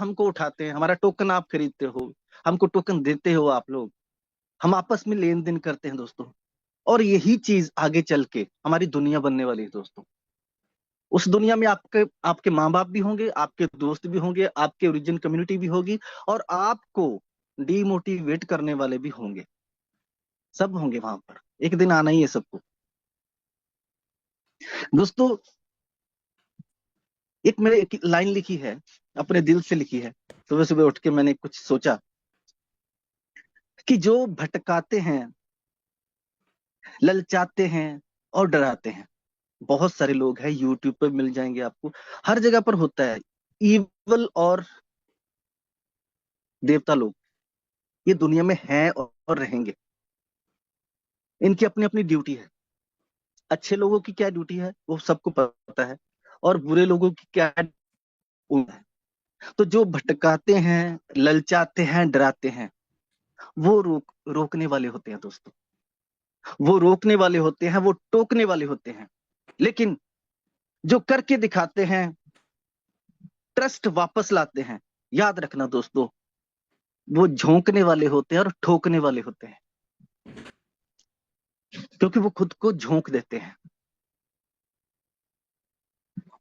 हमको उठाते हैं, हमारा टोकन आप खरीदते हो, हमको टोकन देते हो आप लोग, हम आपस में लेन देन करते हैं दोस्तों। और यही चीज आगे चल के हमारी दुनिया बनने वाली है दोस्तों। उस दुनिया में आपके आपके माँ बाप भी होंगे, आपके दोस्त भी होंगे, आपके ओरिजिन कम्युनिटी भी होगी, और आपको डीमोटिवेट करने वाले भी होंगे, सब होंगे वहां पर। एक दिन आना ही है सबको दोस्तों। एक मैंने एक लाइन लिखी है, अपने दिल से लिखी है। सुबह सुबह उठ के मैंने कुछ सोचा कि जो भटकाते हैं, ललचाते हैं और डराते हैं, बहुत सारे लोग हैं, यूट्यूब पे मिल जाएंगे आपको, हर जगह पर होता है। इवल और देवता लोग ये दुनिया में हैं और रहेंगे। इनकी अपनी अपनी ड्यूटी है। अच्छे लोगों की क्या ड्यूटी है वो सबको पता है, और बुरे लोगों की क्या है। तो जो भटकाते हैं, ललचाते हैं, डराते हैं, वो रोकने वाले होते हैं दोस्तों। वो रोकने वाले होते हैं, वो टोकने वाले होते हैं। लेकिन जो करके दिखाते हैं, ट्रस्ट वापस लाते हैं, याद रखना दोस्तों, वो झोंकने वाले होते हैं और ठोकने वाले होते हैं। क्योंकि वो खुद को झोंक देते हैं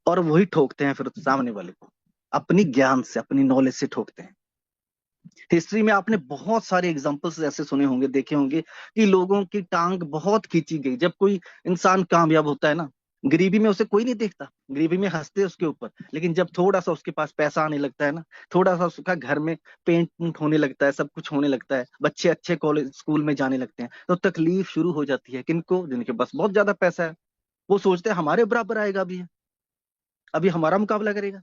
और वही ठोकते हैं फिर सामने वाले को, अपनी ज्ञान से, अपनी नॉलेज से ठोकते हैं। हिस्ट्री में आपने बहुत सारे एग्जाम्पल्स ऐसे सुने होंगे, देखे होंगे कि लोगों की टांग बहुत खींची गई। जब कोई इंसान कामयाब होता है ना, गरीबी में उसे कोई नहीं देखता, गरीबी में हंसते हैं उसके ऊपर, लेकिन जब थोड़ा सा उसके पास पैसा आने लगता है ना, थोड़ा सा उसका घर में पेंट होने लगता है, सब कुछ होने लगता है, बच्चे अच्छे कॉलेज स्कूल में जाने लगते हैं, तो तकलीफ शुरू हो जाती है। किनको? जिनके पास बहुत ज्यादा पैसा है। वो सोचते हैं हमारे बराबर आएगा अभी, अभी हमारा मुकाबला करेगा,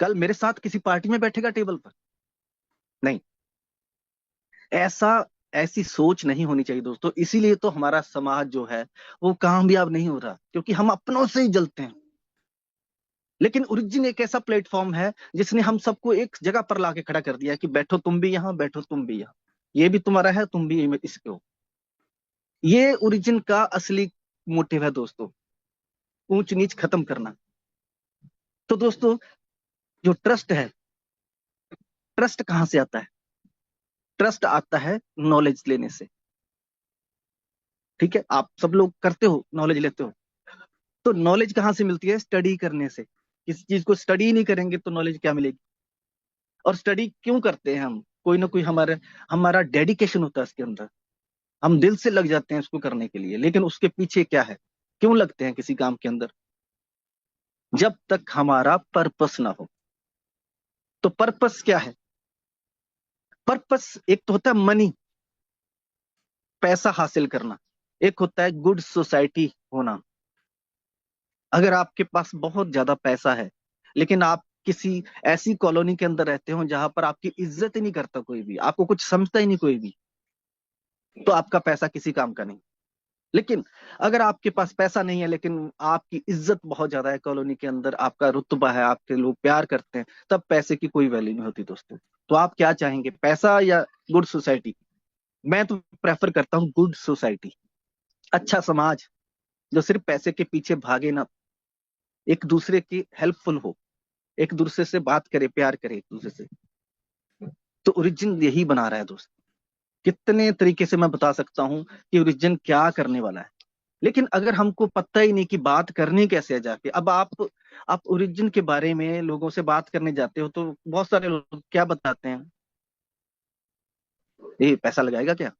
कल मेरे साथ किसी पार्टी में बैठेगा टेबल पर। नहीं, ऐसा ऐसी सोच नहीं होनी चाहिए दोस्तों। इसीलिए तो हमारा समाज जो है वो कामयाब नहीं हो रहा, क्योंकि हम अपनों से ही जलते हैं। लेकिन ओरिजिन एक ऐसा प्लेटफॉर्म है जिसने हम सबको एक जगह पर लाके खड़ा कर दिया है कि बैठो तुम भी यहाँ, बैठो तुम भी यहाँ, ये भी तुम्हारा है, तुम भी इसके हो। ये ओरिजिन का असली मोटिव है दोस्तों, ऊंच नीच खत्म करना। तो दोस्तों, जो ट्रस्ट है, ट्रस्ट कहां से आता है? ट्रस्ट आता है नॉलेज लेने से। ठीक है, आप सब लोग करते हो, नॉलेज लेते हो। तो नॉलेज कहाँ से मिलती है? स्टडी करने से। किसी चीज को स्टडी नहीं करेंगे तो नॉलेज क्या मिलेगी? और स्टडी क्यों करते हैं हम? कोई ना कोई हमारे हमारा डेडिकेशन होता है इसके अंदर, हम दिल से लग जाते हैं इसको करने के लिए। लेकिन उसके पीछे क्या है? क्यों लगते हैं किसी काम के अंदर? जब तक हमारा पर्पस ना हो। तो पर्पस क्या है? पर्पस एक तो होता है मनी, पैसा हासिल करना। एक होता है गुड सोसाइटी होना। अगर आपके पास बहुत ज्यादा पैसा है, लेकिन आप किसी ऐसी कॉलोनी के अंदर रहते हो जहां पर आपकी इज्जत ही नहीं करता कोई भी, आपको कुछ समझता ही नहीं कोई भी, तो आपका पैसा किसी काम का नहीं। लेकिन अगर आपके पास पैसा नहीं है, लेकिन आपकी इज्जत बहुत ज्यादा है कॉलोनी के अंदर, आपका रुतबा है, आपके लोग प्यार करते हैं, तब पैसे की कोई वैल्यू नहीं होती दोस्तों। तो आप क्या चाहेंगे, पैसा या गुड सोसाइटी? मैं तो प्रेफर करता हूँ गुड सोसाइटी, अच्छा समाज, जो सिर्फ पैसे के पीछे भागे ना, एक दूसरे की हेल्पफुल हो, एक दूसरे से बात करे, प्यार करे एक दूसरे से। तो ओरिजिन यही बना रहा है दोस्त। कितने तरीके से मैं बता सकता हूँ कि ओरिजिन क्या करने वाला है। लेकिन अगर हमको पता ही नहीं कि बात करनी कैसे है जाके, अब आप ओरिजिन के बारे में लोगों से बात करने जाते हो तो बहुत सारे लोग क्या बताते हैं, ये पैसा लगाएगा क्या,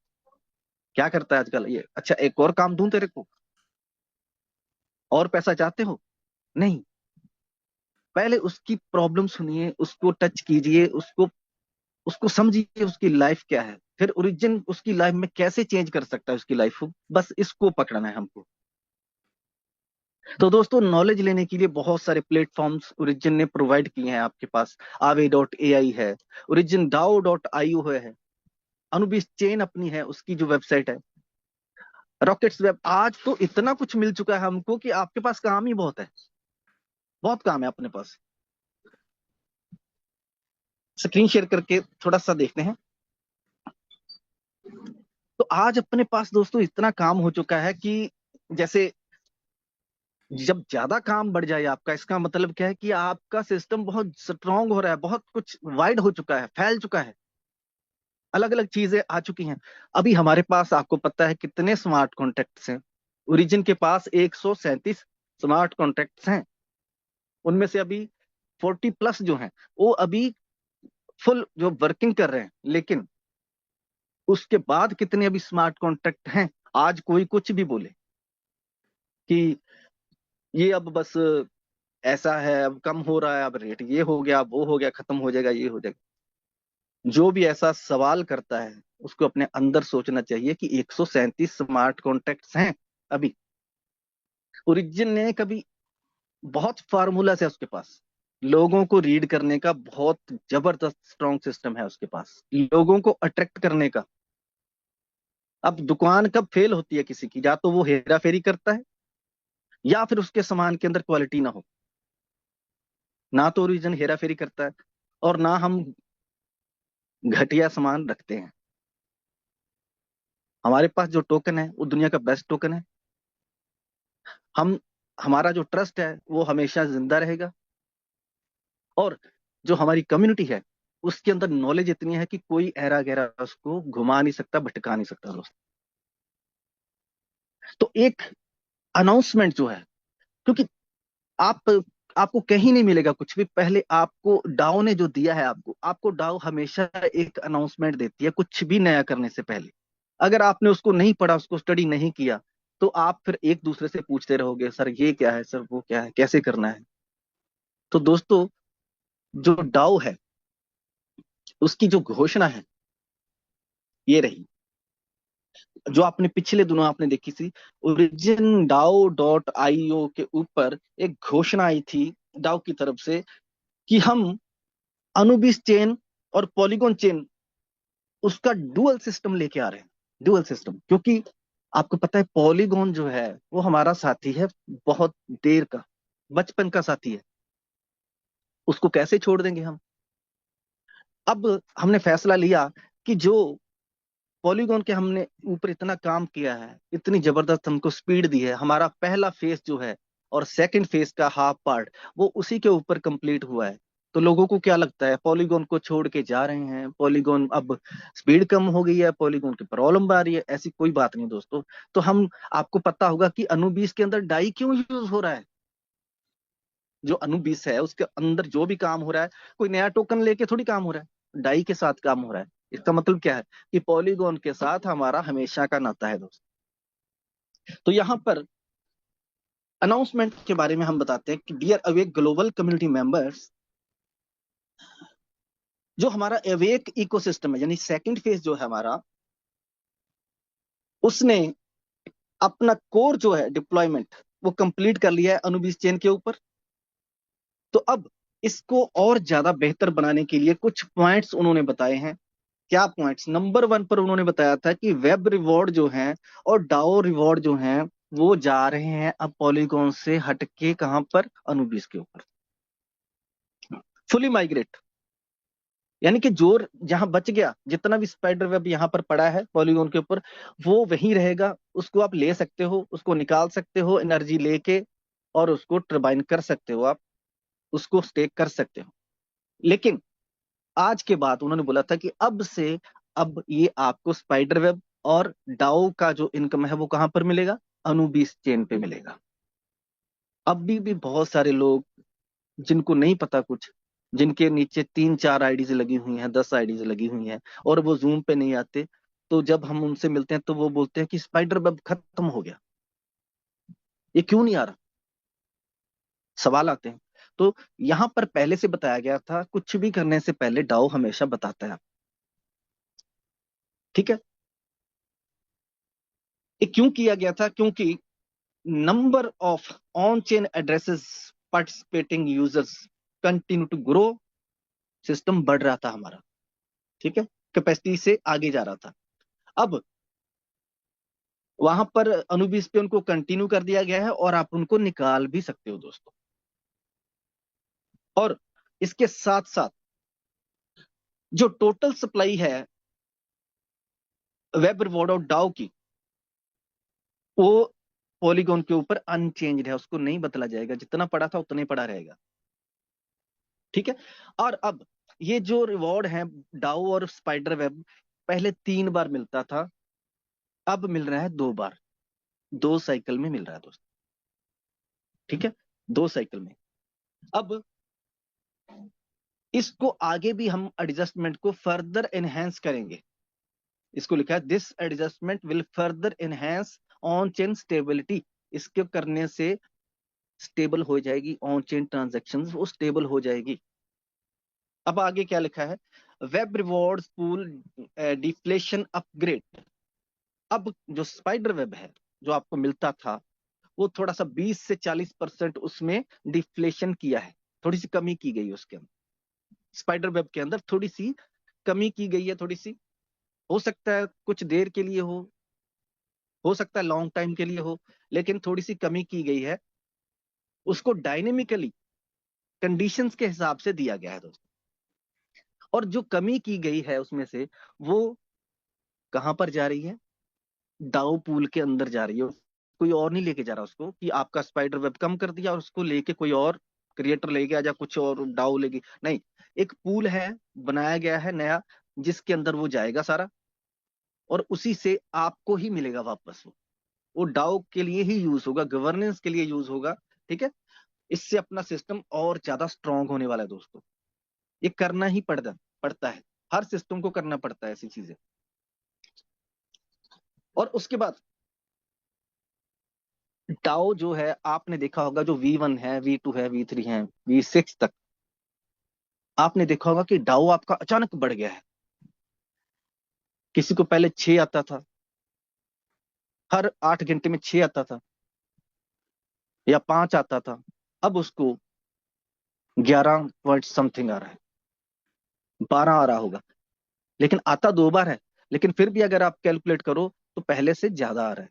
क्या करता है आजकल ये, अच्छा एक और काम दूं तेरे को, और पैसा चाहते हो? नहीं, पहले उसकी प्रॉब्लम सुनिए, उसको टच कीजिए, उसको उसको समझिए, उसकी लाइफ क्या है, फिर ओरिजिन उसकी लाइफ में कैसे चेंज कर सकता है उसकी लाइफ को, बस इसको पकड़ना है हमको। तो दोस्तों, नॉलेज लेने के लिए बहुत सारे प्लेटफॉर्म्स ओरिजिन ने प्रोवाइड किए हैं आपके पास। Aave.ai है, ओरिजिन DAO.io है, अनुबीस चेन अपनी है, उसकी जो वेबसाइट है, रॉकेट्स वेब। आज तो इतना कुछ मिल चुका है हमको कि आपके पास काम ही बहुत है, बहुत काम है अपने पास। स्क्रीन शेयर करके थोड़ा सा देखते हैं। तो आज अपने पास दोस्तों इतना काम हो चुका है कि जैसे जब ज्यादा काम बढ़ जाए आपका, इसका मतलब क्या है कि आपका सिस्टम बहुत स्ट्रांग हो रहा है, बहुत कुछ वाइड हो चुका है, फैल चुका है, अलग अलग चीजें आ चुकी हैं। अभी हमारे पास आपको पता है कितने स्मार्ट कॉन्ट्रैक्ट्स हैं? ओरिजिन के पास 137 स्मार्ट कॉन्ट्रैक्ट्स हैं। उनमें से अभी 40+ जो हैं वो अभी फुल जो वर्किंग कर रहे हैं, लेकिन उसके बाद कितने अभी स्मार्ट कॉन्ट्रैक्ट हैं? आज कोई कुछ भी बोले कि ये अब बस ऐसा है, अब कम हो रहा है, अब रेट ये हो गया, अब वो हो गया, खत्म हो जाएगा, ये हो जाएगा। जो भी ऐसा सवाल करता है उसको अपने अंदर सोचना चाहिए कि 137 स्मार्ट कॉन्ट्रैक्ट्स हैं अभी। ओरिजिन ने कभी, बहुत फार्मूलास है उसके पास, लोगों को रीड करने का बहुत जबरदस्त स्ट्रॉन्ग सिस्टम है उसके पास, लोगों को अट्रैक्ट करने का। अब दुकान कब फेल होती है किसी की? या तो वो हेरा फेरी करता है, या फिर उसके सामान के अंदर क्वालिटी ना हो। ना तो ओरिजिन हेरा फेरी करता है, और ना हम घटिया सामान रखते हैं। हमारे पास जो टोकन है वो दुनिया का बेस्ट टोकन है। हम, हमारा जो ट्रस्ट है वो हमेशा जिंदा रहेगा। और जो हमारी कम्युनिटी है उसके अंदर नॉलेज इतनी है कि कोई ऐरा गैरा उसको घुमा नहीं सकता, भटका नहीं सकता दोस्त। तो एक अनाउंसमेंट जो है, क्योंकि आप, आपको कहीं नहीं मिलेगा कुछ भी, पहले आपको डाउ ने जो दिया है, आपको डाउ हमेशा एक अनाउंसमेंट देती है कुछ भी नया करने से पहले। अगर आपने उसको नहीं पढ़ा, उसको स्टडी नहीं किया, तो आप फिर एक दूसरे से पूछते रहोगे, सर ये क्या है, सर वो क्या है, कैसे करना है। तो दोस्तों, जो डाउ है उसकी जो घोषणा है ये रही, जो आपने पिछले दिनों आपने देखी थी। ओरिजिन डाउ डॉट आईओ के ऊपर एक घोषणा आई थी डाउ की तरफ से कि हम अनुबिस चेन और पॉलीगॉन चेन, उसका डुअल सिस्टम लेके आ रहे हैं। डुअल सिस्टम, क्योंकि आपको पता है पॉलीगॉन जो है वो हमारा साथी है, बहुत देर का, बचपन का साथी है। उसको कैसे छोड़ देंगे हम? अब हमने फैसला लिया कि जो पॉलीगॉन के हमने ऊपर इतना काम किया है, इतनी जबरदस्त हमको स्पीड दी है, हमारा पहला फेज जो है और सेकंड फेज का हाफ पार्ट वो उसी के ऊपर कंप्लीट हुआ है। तो लोगों को क्या लगता है, पॉलीगॉन को छोड़ के जा रहे हैं, पॉलीगॉन अब स्पीड कम हो गई है, पॉलीगॉन की प्रॉब्लम आ रही है। ऐसी कोई बात नहीं दोस्तों। तो हम, आपको पता होगा कि अनु 20 के अंदर डाई क्यों यूज हो रहा है। जो अनु 20 है उसके अंदर जो भी काम हो रहा है, कोई नया टोकन लेके थोड़ी काम हो रहा है, डाई के साथ काम हो रहा है। इसका मतलब क्या है कि पॉलीगॉन के साथ हमारा हमेशा का नाता है दोस्त। तो यहाँ पर अनाउंसमेंट के बारे में हम बताते हैं कि dear awake global community members, जो हमारा अवेक इकोसिस्टम है, यानी सेकंड फेज जो है हमारा, उसने अपना कोर जो है डिप्लॉयमेंट वो कंप्लीट कर लिया है अनु 20 चेन के ऊपर। तो अब इसको और ज्यादा बेहतर बनाने के लिए कुछ पॉइंट्स उन्होंने बताए हैं। क्या पॉइंट्स? नंबर 1 पर उन्होंने बताया था कि वेब रिवॉर्ड जो है और डाओ रिवॉर्ड जो है वो जा रहे हैं अब पॉलीगॉन से हटके, कहां पर? अनु 20 के ऊपर फुली माइग्रेट। यानी कि जो जहां बच गया, जितना भी स्पाइडर वेब यहां पर पड़ा है पॉलीगॉन के ऊपर, वो वहीं रहेगा। उसको आप ले सकते हो, उसको निकाल सकते हो एनर्जी लेके, और उसको टर्बाइन कर सकते हो आप, उसको स्टेक कर सकते हो। लेकिन आज के बाद उन्होंने बोला था कि अब से, अब ये आपको स्पाइडर वेब और डाओ का जो इनकम है वो कहां पर मिलेगा? अनु 20 चेन पे मिलेगा। अब भी बहुत सारे लोग जिनको नहीं पता कुछ, जिनके नीचे 3-4 आईडीज लगी हुई हैं, 10 आईडीज लगी हुई हैं, और वो जूम पे नहीं आते, तो जब हम उनसे मिलते हैं तो वो बोलते हैं कि स्पाइडर वेब खत्म हो गया, ये क्यों नहीं आ रहा? सवाल आते हैं। तो यहां पर पहले से बताया गया था, कुछ भी करने से पहले डाओ हमेशा बताता है। ठीक है। ये क्यों किया गया था? क्योंकि number of on chain addresses participating users continue to grow, system बढ़ रहा था हमारा। ठीक है, कैपेसिटी से आगे जा रहा था। अब वहां पर अनु 20 पे उनको कंटिन्यू कर दिया गया है, और आप उनको निकाल भी सकते हो दोस्तों। और इसके साथ साथ जो टोटल सप्लाई है वेब रिवॉर्ड और डाउ की, वो पॉलीगॉन के ऊपर अनचेंज्ड है, उसको नहीं बदला जाएगा, जितना पड़ा था उतना ही पड़ा रहेगा। ठीक है। और अब ये जो रिवॉर्ड है डाउ और स्पाइडर वेब, पहले 3 बार मिलता था, अब मिल रहा है 2 बार, 2 साइकिल में मिल रहा है दोस्तों। ठीक है, 2 साइकिल में। अब इसको आगे भी हम एडजस्टमेंट को फर्दर एनहेंस करेंगे। इसको लिखा है this adjustment will further enhance on chain stability. इसके करने से स्टेबल हो जाएगी ऑन चेन ट्रांजैक्शंस, वो स्टेबल हो जाएगी। अब आगे क्या लिखा है, web rewards pool deflation upgrade. अब जो स्पाइडर वेब है जो आपको मिलता था, वो थोड़ा सा 20 से 40% उसमें डिफ्लेशन किया है, थोड़ी सी कमी की गई उसके अंदर। स्पाइडर वेब के अंदर थोड़ी सी कमी की गई है, थोड़ी सी, हो सकता है कुछ देर के लिए हो सकता है लॉन्ग टाइम के लिए हो, लेकिन थोड़ी सी कमी की गई है। उसको डायनेमिकली कंडीशंस के हिसाब से दिया गया है दोस्तों। और जो कमी की गई है उसमें से वो कहां पर जा रही है, डाउ पूल के अंदर जा रही है। कोई और नहीं लेके जा रहा उसको कि आपका स्पाइडर वेब कम कर दिया और उसको लेके कोई और क्रिएटर ले गया या कुछ और डाउ लेगी, नहीं। एक पूल है, बनाया गया है नया, जिसके अंदर वो जाएगा सारा, और उसी से आपको ही मिलेगा वापस। वो डाउ के लिए ही यूज होगा, गवर्नेंस के लिए यूज होगा। ठीक है, इससे अपना सिस्टम और ज्यादा स्ट्रांग होने वाला है दोस्तों। ये करना ही पड़ता है, हर सिस्टम को करना पड़ता है ऐसी चीजें। और उसके बाद डाउ जो है आपने देखा होगा, जो V1 है, V2 है, V3 है, V6 तक आपने देखा होगा कि डाउ आपका अचानक बढ़ गया है। किसी को पहले 6 आता था, हर 8 घंटे में 6 आता था या 5 आता था, अब उसको 11 पॉइंट समथिंग आ रहा है, 12 आ रहा होगा। लेकिन आता 2 बार है, लेकिन फिर भी अगर आप कैलकुलेट करो तो पहले से ज्यादा आ रहा है।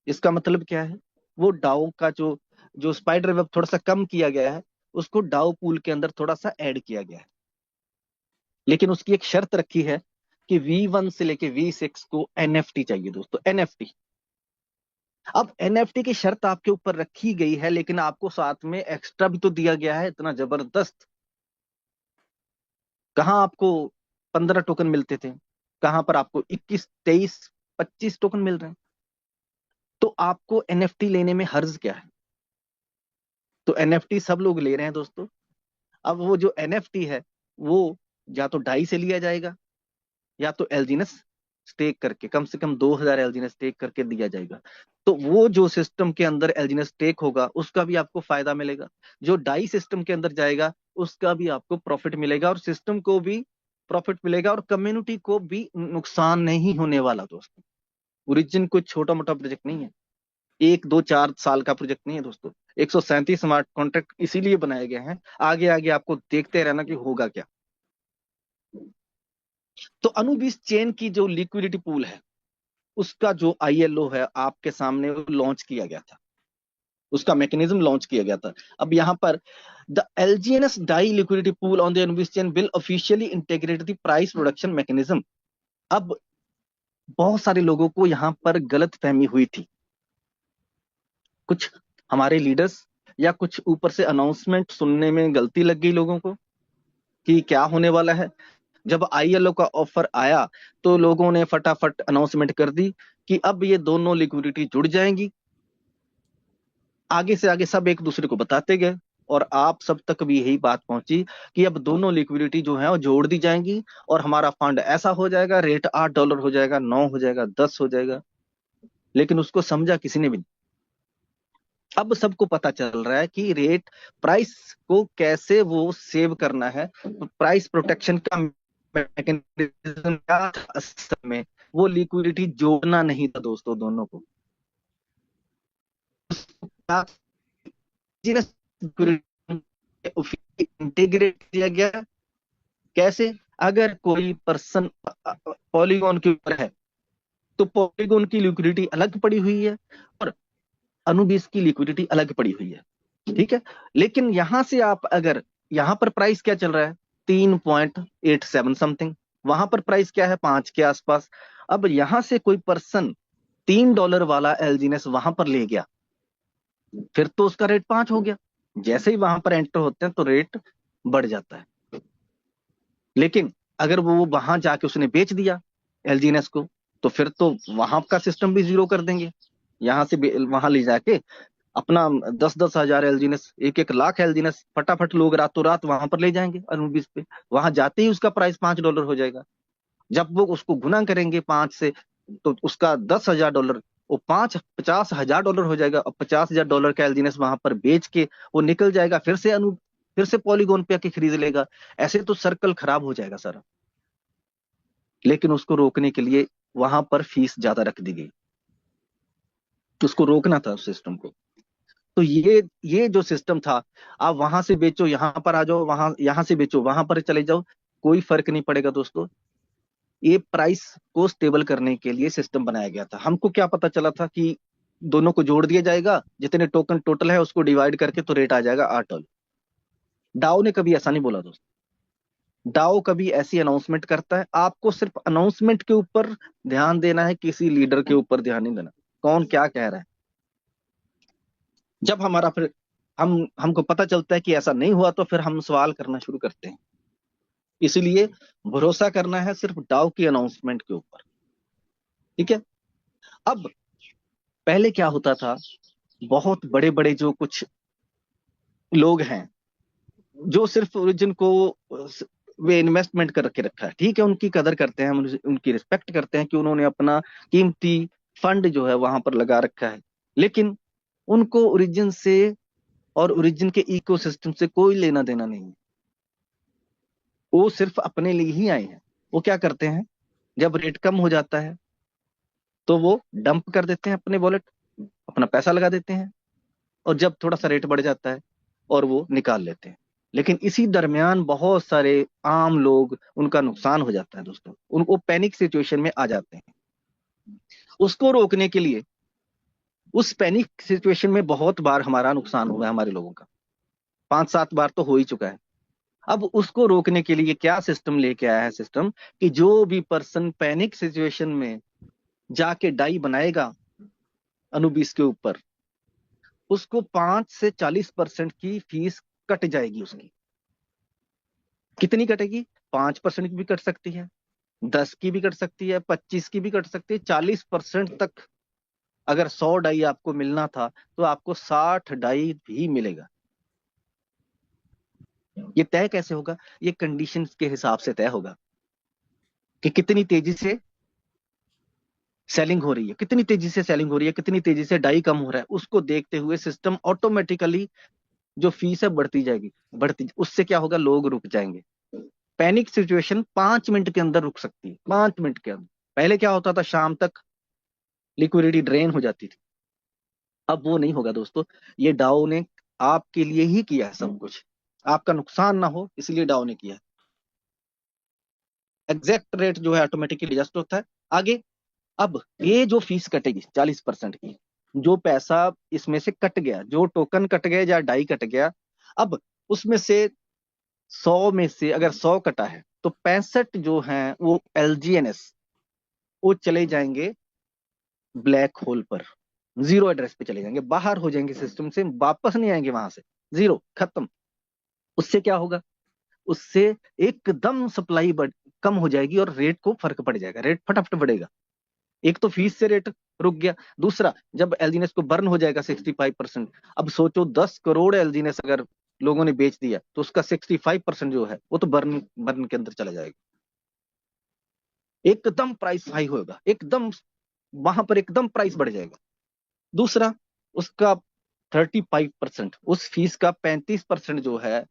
इसका मतलब क्या है, वो डाउ का जो जो स्पाइडर वेब थोड़ा सा कम किया गया है, उसको डाउ पूल के अंदर थोड़ा सा ऐड किया गया है। लेकिन उसकी एक शर्त रखी है कि V1 से लेके V6 को NFT चाहिए दोस्तों, NFT। अब NFT की शर्त आपके ऊपर रखी गई है, लेकिन आपको साथ में एक्स्ट्रा भी तो दिया गया है इतना जबरदस्त। कहां आपको 15 टोकन मिलते थे, कहां पर आपको 21, 23, 25 टोकन मिल रहे हैं। तो आपको NFT लेने में हर्ज क्या है? तो NFT सब लोग ले रहे हैं दोस्तों। अब वो जो NFT है, वो या तो डाई से लिया जाएगा या तो एलजीनस स्टेक करके, कम से कम 2000 एलजीनस स्टेक करके दिया जाएगा। तो वो जो सिस्टम के अंदर एलजीनस स्टेक होगा उसका भी आपको फायदा मिलेगा, जो डाई सिस्टम के अंदर जाएगा उसका भी आपको प्रॉफिट मिलेगा, और सिस्टम को भी प्रॉफिट मिलेगा, और कम्युनिटी को भी नुकसान नहीं होने वाला दोस्तों। ओरिजिन कोई छोटा मोटा प्रोजेक्ट नहीं है, 1 2 4 साल का प्रोजेक्ट नहीं है दोस्तों। 137 स्मार्ट कॉन्ट्रैक्ट इसीलिए बनाए गए हैं, आगे आगे आपको देखते रहना कि होगा क्या। तो अनुबिस चेन की जो लिक्विडिटी पूल है, उसका जो ILO है आपके सामने लॉन्च किया गया था, उसका मैकेनिज्म लॉन्च किया गया था। अब यहां पर the LGNS DAI liquidity pool on the Anubis chain will officially integrate the price production mechanism. अब बहुत सारे लोगों को यहां पर गलत फहमी हुई थी, कुछ हमारे लीडर्स या कुछ ऊपर से अनाउंसमेंट सुनने में गलती लग गई लोगों को कि क्या होने वाला है। जब ILO का ऑफर आया तो लोगों ने फटाफट अनाउंसमेंट कर दी कि अब ये दोनों लिक्विडिटी जुड़ जाएंगी। आगे से आगे सब एक दूसरे को बताते गए, और आप सब तक भी यही बात पहुंची कि अब दोनों लिक्विडिटी जो है वो जोड़ दी जाएंगी, और हमारा फंड ऐसा हो जाएगा, रेट $8 हो जाएगा, 9 हो जाएगा, 10 हो जाएगा। लेकिन उसको समझा किसी ने भी नहीं। अब सबको पता चल रहा है कि रेट प्राइस को कैसे वो सेव करना है, प्राइस प्रोटेक्शन का मैकेनिज्म क्या था असल में, वो लिक्विडिटी जोड़ना नहीं था दोस्तों दोनों को। इंटीग्रेट किया गया कैसे, अगर कोई पर्सन पॉलीगॉन के ऊपर है तो पॉलीगॉन की लिक्विडिटी अलग पड़ी हुई है और अनुबिस की लिक्विडिटी अलग पड़ी हुई है। ठीक है, लेकिन यहां से आप अगर, यहां पर प्राइस क्या चल रहा है, 3.87 समथिंग, वहां पर प्राइस क्या है, 5 के आसपास। अब यहां से कोई पर्सन $3 वाला एलजीनेस वहां पर ले गया, फिर तो उसका रेट 5 हो गया। जैसे ही वहां पर एंटर होते हैं तो रेट बढ़ जाता है। लेकिन अगर वो वहां जाके उसने बेच दिया एलजीनेस को, तो फिर तो वहां का सिस्टम भी जीरो कर देंगे। यहां से वहां ले जाके अपना 10-10 हजार एलजीनेस, 1-1 लाख एलजीनेस फटाफट लोग रातों रात वहां पर ले जाएंगे अनुबिस पे। वहां जाते ही उसका प्राइस $5 हो जाएगा। जब वो उसको गुना करेंगे 5 से, तो उसका $10,000, वो 50,000 हो जाएगा। और $50,000 का एलजीनेस वहां पर बेच के वो निकल जाएगा, फिर से पॉलीगॉन पे आके खरीद लेगा। ऐसे तो सर्कल खराब हो जाएगा सारा। लेकिन उसको रोकने के लिए वहां पर फीस ज्यादा रख दी गई, तो उसको रोकना था उस सिस्टम को। तो ये जो सिस्टम था, आप वहां से बेचो यहां पर आ जाओ, वहां यहां से बेचो वहां पर चले जाओ, कोई फर्क नहीं पड़ेगा दोस्तों। ये प्राइस को स्टेबल करने के लिए सिस्टम बनाया गया था। हमको क्या पता चला था कि दोनों को जोड़ दिया जाएगा, जितने टोकन टोटल है उसको डिवाइड करके तो रेट आ जाएगा $8। डाओ ने कभी ऐसा नहीं बोला दोस्तों। डाओ कभी ऐसी अनाउंसमेंट करता है, आपको सिर्फ अनाउंसमेंट के ऊपर ध्यान देना है, किसी लीडर के ऊपर ध्यान नहीं देना कौन क्या कह रहा है। जब हमारा फिर हमको पता चलता है कि ऐसा नहीं हुआ, तो फिर हम सवाल करना शुरू करते हैं। इसलिए भरोसा करना है सिर्फ डाउ की अनाउंसमेंट के ऊपर। ठीक है। अब पहले क्या होता था, बहुत बड़े बड़े जो कुछ लोग हैं, जो सिर्फ जिनको वे इन्वेस्टमेंट करके रखा है, ठीक है, उनकी कदर करते हैं, हम उनकी रिस्पेक्ट करते हैं कि उन्होंने अपना कीमती फंड जो है वहां पर लगा रखा है। लेकिन उनको ओरिजिन से और ओरिजिन के इकोसिस्टम से कोई लेना देना नहीं है। वो सिर्फ अपने लिए ही आए हैं। वो क्या करते हैं, जब रेट कम हो जाता है तो वो डंप कर देते हैं अपने वॉलेट, अपना पैसा लगा देते हैं। और जब थोड़ा सा रेट बढ़ जाता है और वो निकाल लेते हैं। लेकिन इसी दरमियान बहुत सारे आम लोग, उनका नुकसान हो जाता है दोस्तों, उनको पैनिक सिचुएशन में आ जाते हैं। उसको रोकने के लिए, उस पैनिक सिचुएशन में बहुत बार हमारा नुकसान हुआ है, हमारे लोगों का 5-7 बार तो हो ही चुका है। अब उसको रोकने के लिए क्या सिस्टम लेके आया है, सिस्टम कि जो भी पर्सन पैनिक सिचुएशन में जाके डाई बनाएगा अनुबीस के ऊपर, उसको 5 से 40% की फीस कट जाएगी उसकी। कितनी कटेगी? 5% की भी कट सकती है, 10 की भी कट सकती है, 25 की भी कट सकती है, 40% तक। अगर 100 डाई आपको मिलना था तो आपको 60 डाई भी मिलेगा। ये तय कैसे होगा? ये कंडीशंस के हिसाब से तय होगा कि कितनी तेजी से सेलिंग हो रही है, कितनी तेजी से सेलिंग हो रही है, कितनी तेजी से डाई कम हो रहा है। उसको देखते हुए सिस्टम ऑटोमेटिकली जो फीस है बढ़ती जाएगी, बढ़ती। उससे क्या होगा, लोग रुक जाएंगे। पैनिक सिचुएशन 5 मिनट के अंदर रुक सकती है, 5 मिनट के अंदर। पहले क्या होता था, शाम तक लिक्विडिटी ड्रेन हो जाती थी। अब वो नहीं होगा दोस्तों। ये डाओ ने आपके लिए ही किया है सब कुछ, आपका नुकसान ना हो इसलिए डाओ ने किया है। एग्जैक्ट रेट जो है ऑटोमेटिकली एडजस्ट होता है। आगे, अब ये जो फीस कटेगी 40% की, जो पैसा इसमें से कट गया, जो टोकन कट गया या डाई कट गया, अब उसमें से 100 में से अगर 100 कटा है तो 65 जो है वो एलजीएनएस, वो चले जाएंगे ब्लैक होल पर, जीरो एड्रेस पे चले जाएंगे, बाहर हो जाएंगे सिस्टम से, वापस नहीं आएंगे वहां से, जीरो, खत्म। उससे क्या होगा, उससे एकदम सप्लाई कम हो जाएगी और रेट को फर्क पड़ जाएगा, रेट फटाफट बढ़ेगा। एक तो फीस से रेट रुक गया, दूसरा जब एलजीनेस को बर्न हो जाएगा 65%। अब सोचो 10 करोड़ एलजीनेस अगर लोगों ने बेच दिया तो उसका 65% जो है वो तो बर्न बर्न के अंदर चला जाएगा। एकदम प्राइस हाई होगा, एकदम वहां पर एकदम प्राइस बढ़ जाएगा। दूसरा, उसका 35%, उस फीस का 35% जो है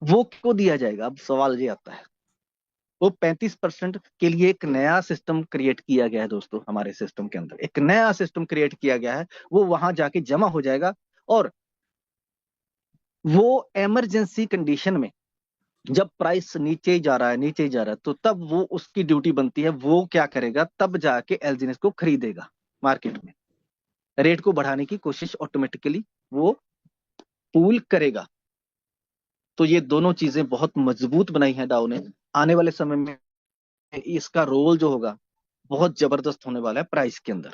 वो को दिया जाएगा। अब सवाल ये आता है, वो 35% के लिए एक नया सिस्टम क्रिएट किया गया है दोस्तों, हमारे सिस्टम के अंदर एक नया सिस्टम क्रिएट किया गया है। वो वहां जाके जमा हो जाएगा, और वो इमरजेंसी कंडीशन में जब प्राइस नीचे ही जा रहा है, नीचे ही जा रहा है, तो तब वो उसकी ड्यूटी बनती है, वो क्या करेगा, तब जाके एलजीनेस को खरीदेगा मार्केट में, रेट को बढ़ाने की कोशिश ऑटोमेटिकली वो पूल करेगा। तो ये दोनों चीजें बहुत मजबूत बनाई हैं डाउ ने। आने वाले समय में इसका रोल जो होगा बहुत जबरदस्त होने वाला है प्राइस के अंदर।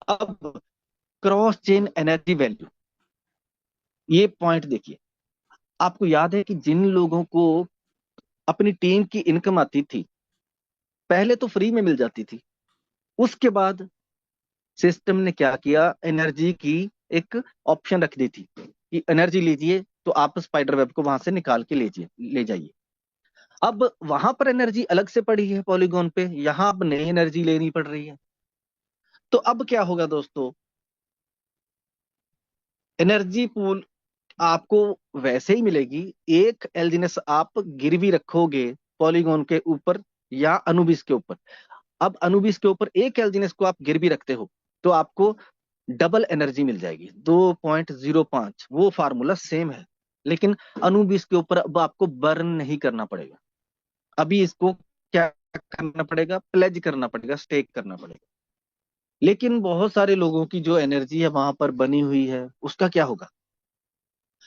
अब क्रॉस चेन एनर्जी वैल्यू, ये पॉइंट देखिए। आपको याद है कि जिन लोगों को अपनी टीम की इनकम आती थी, पहले तो फ्री में मिल जाती थी, उसके बाद सिस्टम ने क्या किया, एनर्जी की एक ऑप्शन रख दी थी कि एनर्जी लीजिए, तो आप स्पाइडर वेब को वहां से निकाल के लीजिए, ले जाइए। अब वहां पर एनर्जी अलग से पड़ी है पॉलीगॉन पे, यहां अब नई एनर्जी लेनी पड़ रही है। तो अब क्या होगा दोस्तों, एनर्जी पूल आपको वैसे ही मिलेगी। एक एल्जीनेस आप गिरवी रखोगे पॉलीगॉन के ऊपर या अनुबिस के ऊपर। अब अनुबिस के ऊपर एक एल्जीनेस को आप गिरवी रखते हो तो आपको डबल एनर्जी मिल जाएगी, 2.05। वो फार्मूला सेम है, लेकिन अनुबिस के ऊपर अब आपको बर्न नहीं करना पड़ेगा। अभी इसको क्या करना पड़ेगा, प्लेज करना पड़ेगा, स्टेक करना पड़ेगा। लेकिन बहुत सारे लोगों की जो एनर्जी है वहां पर बनी हुई है, उसका क्या होगा।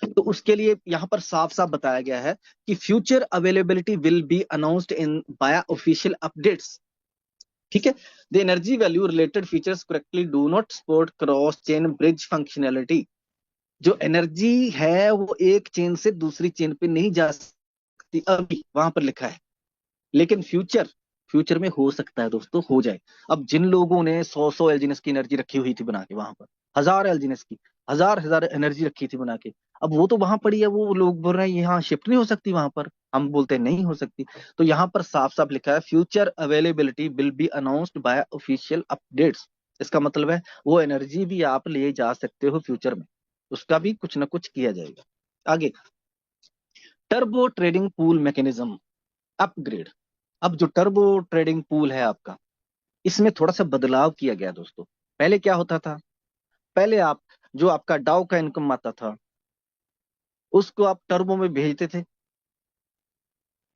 तो उसके लिए यहां पर साफ साफ बताया गया है कि future availability will be announced in by official updates. ठीक है। The energy value related features correctly do not support cross chain bridge functionality. जो एनर्जी है वो एक चेन से दूसरी चेन पे नहीं जा सकती, अभी वहां पर लिखा है। लेकिन फ्यूचर फ्यूचर में हो सकता है दोस्तों, हो जाए। अब जिन लोगों ने 100 एलजीनेस की एनर्जी रखी हुई थी बना के वहां पर, 1000 एलजीनेस की, हजार एनर्जी रखी थी बना के, अब वो तो वहां पड़ी है, वो लोग बोल रहे हैं यहाँ शिफ्ट नहीं हो सकती वहां पर, हम बोलते हैं नहीं हो सकती। तो यहाँ पर साफ साफ लिखा है future availability will be announced by official updates. इसका मतलब है वो एनर्जी भी आप ले जा सकते हो फ्यूचर में, उसका भी कुछ ना कुछ किया जाएगा। आगे, turbo trading pool mechanism upgrade. अब जो टर्बो ट्रेडिंग पूल है आपका, इसमें थोड़ा सा बदलाव किया गया दोस्तों। पहले क्या होता था, पहले आप जो आपका डाउ का इनकम आता था उसको आप टर्बो में भेजते थे,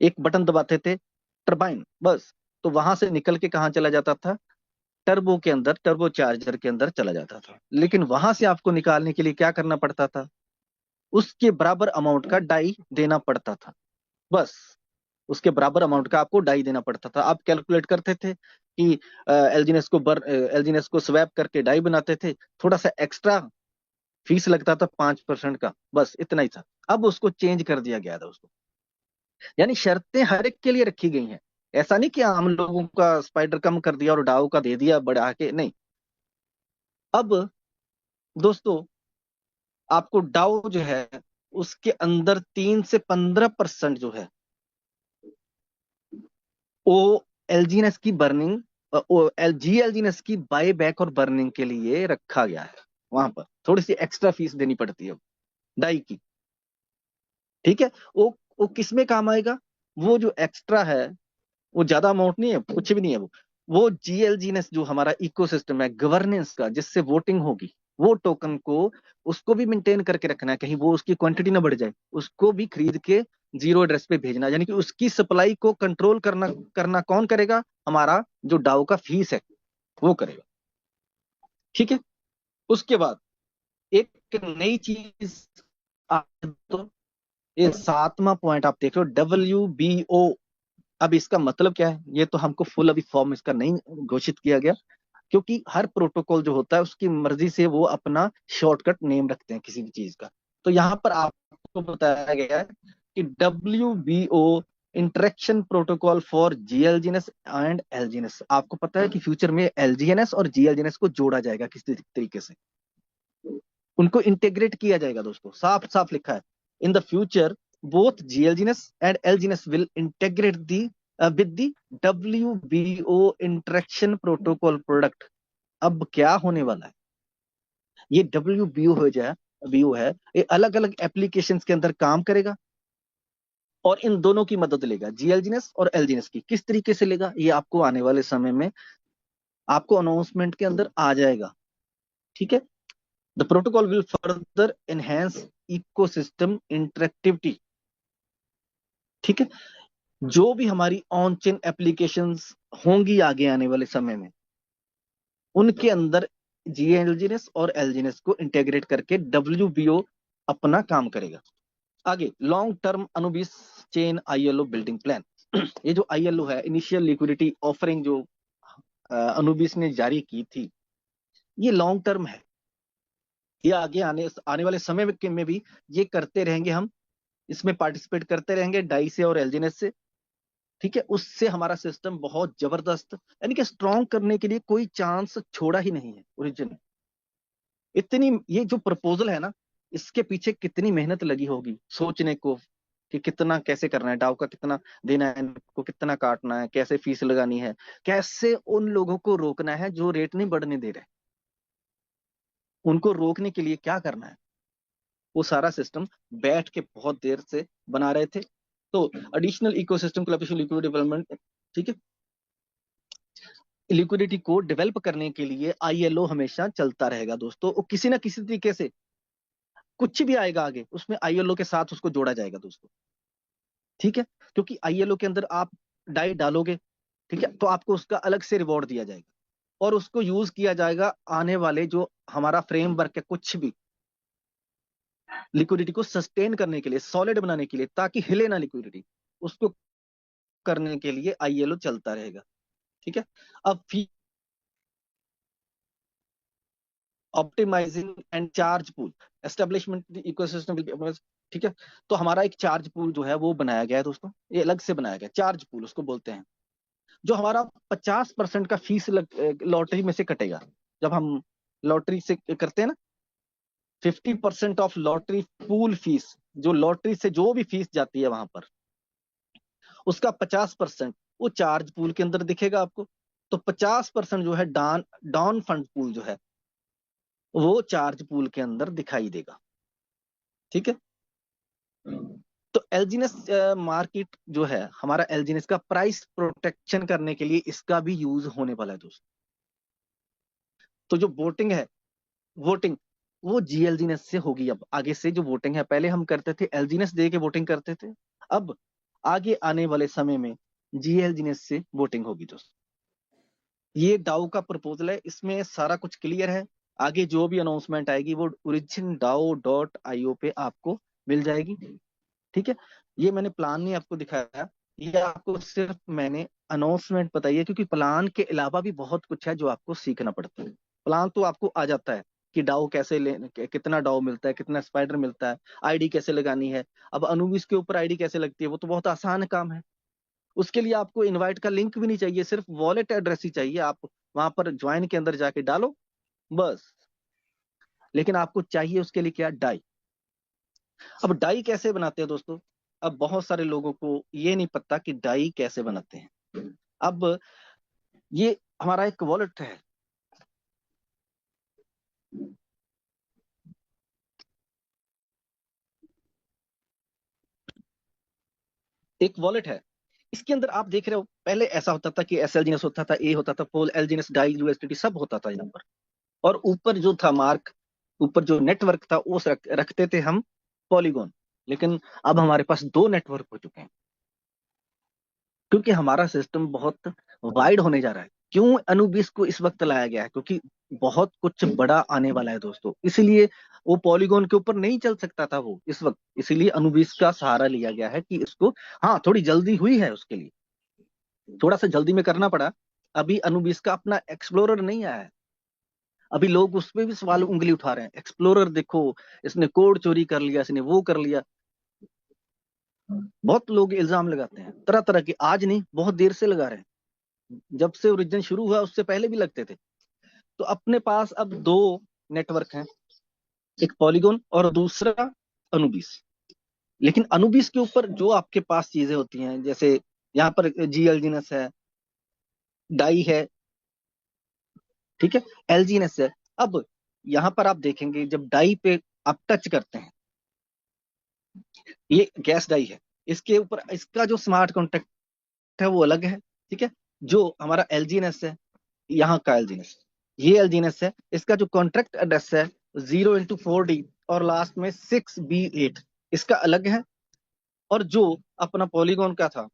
एक बटन दबाते थे, टरबाइन बस, तो वहां से निकल के कहाँ चला जाता था, टर्बो के अंदर, टर्बो चार्जर के अंदर चला जाता था। लेकिन वहां से आपको निकालने के लिए क्या करना पड़ता था, उसके बराबर अमाउंट का डाई देना पड़ता था, बस। उसके बराबर अमाउंट का आपको डाई देना पड़ता था। आप कैलकुलेट करते थे कि एलजीनेस को स्वैप करके डाई बनाते थे, थोड़ा सा एक्स्ट्रा फीस लगता था 5% का, बस इतना ही था। अब उसको चेंज कर दिया गया था उसको, यानी शर्तें हर एक के लिए रखी गई हैं। ऐसा नहीं कि आम लोगों का स्पाइडर कम कर दिया और डाउ का दे दिया बढ़ा के, नहीं। अब दोस्तों आपको डाउ जो है उसके अंदर 3 से 15% जो है वो एलजीएनएस की बर्निंग, जी एलजीएनएस की बाय बैक और बर्निंग के लिए रखा गया है। वहां पर थोड़ी सी एक्स्ट्रा फीस देनी पड़ती है डाई की। ठीक है। वो किस में काम आएगा, वो जो एक्स्ट्रा है वो ज्यादा अमाउंट नहीं है, कुछ भी नहीं है। वो जीएलजीनेस जो हमारा इकोसिस्टम है गवर्नेंस का, जिससे वोटिंग होगी, वो टोकन को उसको भी मेंटेन करके रखना है, कहीं वो उसकी क्वांटिटी ना बढ़ जाए, उसको भी खरीद के जीरो एड्रेस पे भेजना, यानी कि उसकी सप्लाई को कंट्रोल करना करना कौन करेगा, हमारा जो डाउ का फीस है वो करेगा। ठीक है। उसके बाद एक नई चीज तो, ये 7वां पॉइंट आप देख रहे हो, WBO। अब इसका मतलब क्या है, ये तो हमको फुल अभी फॉर्म इसका नहीं घोषित किया गया, क्योंकि हर प्रोटोकॉल जो होता है उसकी मर्जी से वो अपना शॉर्टकट नेम रखते हैं किसी भी चीज का। तो यहाँ पर आपको बताया गया है कि WBO interaction protocol for GLGNS and LGNS. आपको पता है कि फ्यूचर में एलजीएनएस और जीएलजीएनएस को जोड़ा जाएगा किसी तरीके से, उनको इंटीग्रेट किया जाएगा दोस्तों, साफ साफ लिखा है। In the future both GLGNS and LGNS will integrate the with the WBO interaction protocol product. अब क्या होने वाला है, ये WBO हो जाए, बीओ है, ये अलग अलग एप्लीकेशंस के अंदर काम करेगा और इन दोनों की मदद लेगा, जीएलजीएनएस और एलजीएनएस की। किस तरीके से लेगा, ये आपको आने वाले समय में आपको अनाउंसमेंट के अंदर आ जाएगा। ठीक है। The protocol will further enhance ecosystem interactivity. ठीक है। जो भी हमारी ऑन चेन एप्लीकेशंस होंगी आगे आने वाले समय में, उनके अंदर जीएलजीएनएस और एलजीएनएस को इंटीग्रेट करके WBO अपना काम करेगा। आगे, long term Anubis chain ILO building plan. ये जो ILO है, इनिशियल लिक्विडिटी ऑफरिंग, जो अनुबिस ने जारी की थी, ये लॉन्ग टर्म है। ये आगे आने आने वाले समय में भी ये करते रहेंगे हम, इसमें पार्टिसिपेट करते रहेंगे डाई से और एलजीनेस से। ठीक है, उससे हमारा सिस्टम बहुत जबरदस्त, यानी कि स्ट्रॉन्ग करने के लिए कोई चांस छोड़ा ही नहीं है ओरिजिन। इतनी ये जो प्रपोजल है ना, इसके पीछे कितनी मेहनत लगी होगी सोचने को, कि कितना कैसे करना है, डाउ का कितना देना है, इनको कितना काटना है, कैसे फीस लगानी है, कैसे उन लोगों को रोकना है जो रेट नहीं बढ़ने दे रहे, उनको रोकने के लिए क्या करना है, वो सारा सिस्टम बैठ के बहुत देर से बना रहे थे। तो additional ecosystem collaboration liquidity development, ठीक है, लिक्विडिटी को डेवलप करने के लिए ILO हमेशा चलता रहेगा दोस्तों। वो किसी ना किसी तरीके से कुछ भी आएगा आगे, उसमें ILO के साथ उसको जोड़ा जाएगा दोस्तों। ठीक है, क्योंकि ILO के अंदर आप डाई डालोगे, ठीक है, तो आपको उसका अलग से रिवॉर्ड दिया जाएगा, और उसको यूज किया जाएगा आने वाले जो हमारा फ्रेमवर्क है, कुछ भी लिक्विडिटी को सस्टेन करने के लिए, सॉलिड बनाने के लिए, ताकि हिले ना लिक्विडिटी, उसको करने के लिए ILO चलता रहेगा। ठीक है, अब fee optimising and charge pool establishment ecosystem will be. ठीक है, तो हमारा एक चार्ज पूल जो है वो बनाया गया है दोस्तों, ये अलग से बनाया गया चार्ज पूल उसको बोलते हैं, जो हमारा 50% का फीस लॉटरी में से कटेगा। जब हम लॉटरी से करते हैं ना, 50% ऑफ लॉटरी पूल फीस, जो लॉटरी से जो भी फीस जाती है वहां पर, उसका 50% वो चार्ज पूल के अंदर दिखेगा आपको। तो 50% जो है डॉन डॉन फंड पूल जो है, वो चार्ज पूल के अंदर दिखाई देगा। ठीक है, तो एलजीनेस मार्केट जो है हमारा, एलजीनेस का प्राइस प्रोटेक्शन करने के लिए इसका भी यूज होने वाला है दोस्तों। तो जो वोटिंग है, वोटिंग वो जीएलजीनेस से होगी। अब आगे से जो वोटिंग है, पहले हम करते थे एलजीनेस दे के वोटिंग करते थे, अब आगे आने वाले समय में जीएलजीनेस से वोटिंग होगी दोस्तों। ये डाउ का प्रपोजल है, इसमें सारा कुछ क्लियर है। आगे जो भी अनाउंसमेंट आएगी वो origindao.io पे आपको मिल जाएगी। ठीक है, ये मैंने प्लान नहीं आपको दिखाया, ये आपको सिर्फ मैंने अनाउंसमेंट बताई है, क्योंकि प्लान के अलावा भी बहुत कुछ है जो आपको सीखना पड़ता है। प्लान तो आपको आ जाता है कि डाउ कैसे ले, कितना डाउ मिलता है, कितना स्पाइडर मिलता है, आईडी कैसे लगानी है। अब अनुविस के ऊपर आईडी कैसे लगती है, वो तो बहुत आसान काम है। उसके लिए आपको इनवाइट का लिंक भी नहीं चाहिए, सिर्फ वॉलेट एड्रेस ही चाहिए। आप वहां पर ज्वाइन के अंदर जाके डालो बस। लेकिन आपको चाहिए उसके लिए क्या, डाई। अब डाई कैसे बनाते हैं दोस्तों, अब बहुत सारे लोगों को ये नहीं पता कि डाई कैसे बनाते हैं। अब ये हमारा एक वॉलेट है, एक वॉलेट है, इसके अंदर आप देख रहे हो पहले ऐसा होता था कि SLGNS होता था, ए होता था, पोल एलजीनेस, डाई, यूएसडीटी सब होता था यहाँ पर। और ऊपर जो था मार्क, ऊपर जो नेटवर्क था वो रखते थे हम पॉलीगॉन। लेकिन अब हमारे पास दो नेटवर्क हो चुके हैं, क्योंकि हमारा सिस्टम बहुत वाइड होने जा रहा है। क्यों अनुबिस को इस वक्त लाया गया है, क्योंकि बहुत कुछ बड़ा आने वाला है दोस्तों, इसलिए वो पॉलीगॉन के ऊपर नहीं चल सकता था वो इस वक्त, इसीलिए अनुबिस का सहारा लिया गया है कि इसको, हाँ थोड़ी जल्दी हुई है उसके लिए, थोड़ा सा जल्दी में करना पड़ा। अभी अनुबिस का अपना एक्सप्लोरर नहीं आया है, अभी लोग उस पर भी सवाल उंगली उठा रहे हैं, एक्सप्लोरर देखो, इसने कोड चोरी कर लिया, इसने वो कर लिया। बहुत लोग इल्जाम लगाते हैं तरह तरह के, आज नहीं बहुत देर से लगा रहे हैं, जब से ओरिजिन शुरू हुआ उससे पहले भी लगते थे। तो अपने पास अब दो नेटवर्क हैं, एक पॉलीगॉन और दूसरा अनुबिस। लेकिन अनुबिस के ऊपर जो आपके पास चीजें होती हैं, जैसे यहाँ पर जीएलजीनेस है, डाई है, ठीक है, एलजीनेस है। अब यहाँ पर आप देखेंगे जब डाई पे आप टच करते हैं, ये गैस डाई है, इसके ऊपर इसका जो स्मार्ट कॉन्ट्रैक्ट है वो अलग है। ठीक है, जो हमारा एलजीनेस है, यहाँ का एलजीनेस, ये एलजीनेस है, इसका जो कॉन्ट्रैक्ट एड्रेस है 0x4D और लास्ट में 6B8, इसका अलग है। और जो अपना पॉलीगॉन का था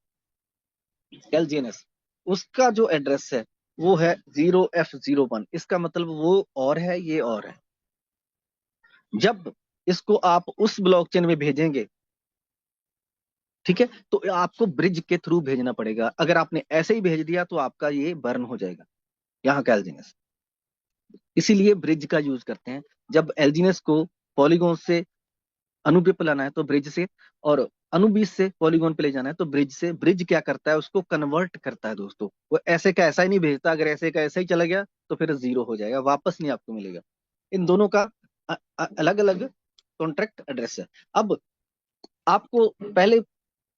एलजीएनएस, उसका जो एड्रेस है वो है 0F01, इसका मतलब वो और है, ये और है। जब इसको आप उस ब्लॉकचेन में भेजेंगे ठीक है, तो आपको ब्रिज के थ्रू भेजना पड़ेगा। अगर आपने ऐसे ही भेज दिया तो आपका ये बर्न हो जाएगा यहाँ का एल्जीनेस। इसीलिए ब्रिज का यूज करते हैं। जब एल्जीनेस को पॉलीगॉन से अणु पे लाना है तो ब्रिज से, और अणु बीज से पॉलीगॉन पे ले जाना है तो ब्रिज से। ब्रिज क्या करता है, उसको कन्वर्ट करता है दोस्तों। वो ऐसे का ऐसा ही नहीं भेजता, अगर ऐसे का ऐसा ही चला गया तो फिर जीरो हो जाएगा, वापस नहीं आपको मिलेगा। इन दोनों का अलग अलग कॉन्ट्रैक्ट एड्रेस है। अब आपको पहले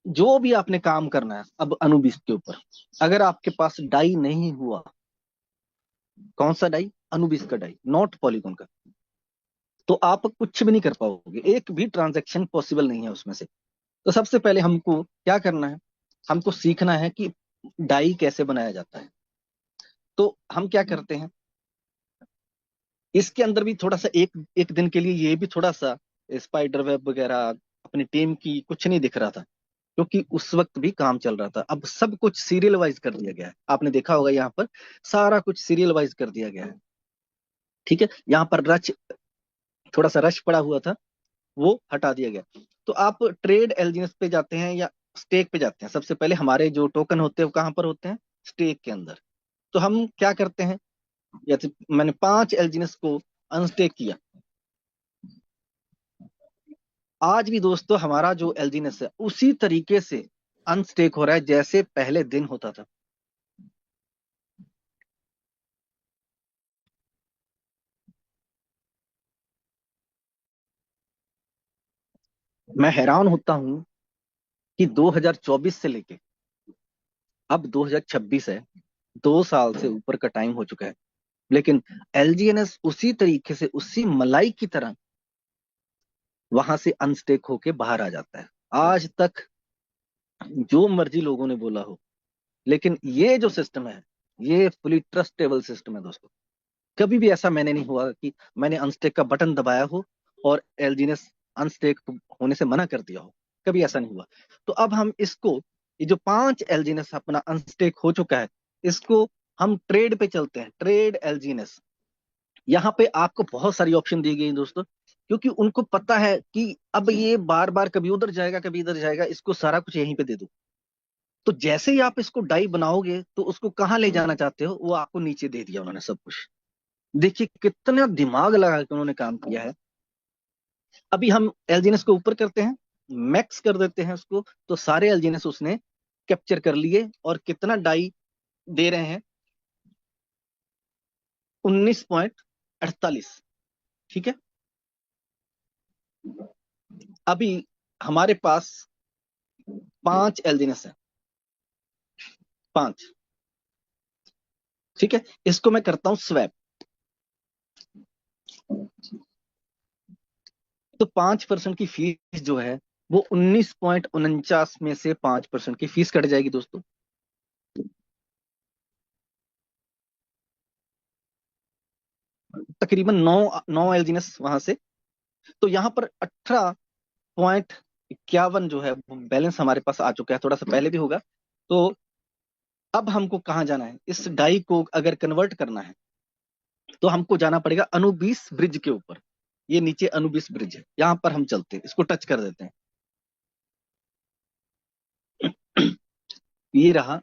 जो भी आपने काम करना है अब अनुबिस के ऊपर, अगर आपके पास डाई नहीं हुआ, कौन सा डाई, अनुबिस का डाई, नॉट पॉलीगॉन का, तो आप कुछ भी नहीं कर पाओगे, एक भी ट्रांजैक्शन पॉसिबल नहीं है उसमें से। तो सबसे पहले हमको क्या करना है, हमको सीखना है कि डाई कैसे बनाया जाता है। तो हम क्या करते हैं, इसके अंदर भी थोड़ा सा एक एक दिन के लिए ये भी थोड़ा सा स्पाइडर वेब वगैरह अपनी टीम की कुछ नहीं दिख रहा था, क्योंकि उस वक्त भी काम चल रहा था। अब सब कुछ सीरियल वाइज कर दिया गया है, आपने देखा होगा यहाँ पर सारा कुछ सीरियल वाइज कर दिया गया है। ठीक है, यहाँ पर रच थोड़ा सा रश पड़ा हुआ था, वो हटा दिया गया। तो आप ट्रेड एलजीएस पे जाते हैं या स्टेक पे जाते हैं, सबसे पहले हमारे जो टोकन होते हैं वो कहाँ पर होते हैं, स्टेक के अंदर। तो हम क्या करते हैं, जैसे मैंने 5 एलजीएस को अनस्टेक किया, आज भी दोस्तों हमारा जो एलजीएस है उसी तरीके से अनस्टेक हो रहा है जैसे पहले दिन होता था। मैं हैरान होता हूं कि 2024 से लेके अब 2026 है, 2 साल से ऊपर का टाइम हो चुका है, लेकिन एलजीएनएस उसी तरीके से उसी मलाई की तरह वहां से अनस्टेक होके बाहर आ जाता है। आज तक जो मर्जी लोगों ने बोला हो, लेकिन ये जो सिस्टम है ये फुली ट्रस्टेबल सिस्टम है दोस्तों। कभी भी ऐसा मैंने नहीं हुआ कि मैंने अनस्टेक का बटन दबाया हो और एलजीएनएस अनस्टेक होने से मना कर दिया हो, कभी ऐसा नहीं हुआ। तो अब हम इसको, ये जो 5 एलजीएनएस अपना अनस्टेक हो चुका है, इसको हम ट्रेड पे चलते हैं, ट्रेड एलजीएनएस। यहाँ पे आपको बहुत सारी ऑप्शन दी गई दोस्तों, क्योंकि उनको पता है कि अब ये बार बार कभी उधर जाएगा कभी इधर जाएगा, इसको सारा कुछ यहीं पे दे दो। तो जैसे ही आप इसको डाई बनाओगे तो उसको कहाँ ले जाना चाहते हो, वो आपको नीचे दे दिया उन्होंने सब कुछ। देखिए कितना दिमाग लगा के उन्होंने काम किया है। अभी हम एलजीएनएस को ऊपर करते हैं, मैक्स कर देते हैं उसको, तो सारे एलजीएनएस उसने कैप्चर कर लिए, और कितना डाई दे रहे हैं, 19.48। ठीक है, अभी हमारे पास 5 एलजीएनएस है, 5। ठीक है, इसको मैं करता हूं स्वैप। तो 5% की फीस जो है वो 19.49 में से 5% की फीस कट जाएगी दोस्तों। तकरीबन 9 एलजीएस वहां से। तो यहाँ पर 18.51 जो है बैलेंस हमारे पास आ चुका है, थोड़ा सा पहले भी होगा। तो अब हमको कहाँ जाना है, इस डाई को अगर कन्वर्ट करना है तो हमको जाना पड़ेगा अनुबिस ब्रिज के ऊपर। ये नीचे अनुबिस ब्रिज है, यहाँ पर हम चलते हैं, इसको टच कर देते हैं। ये रहा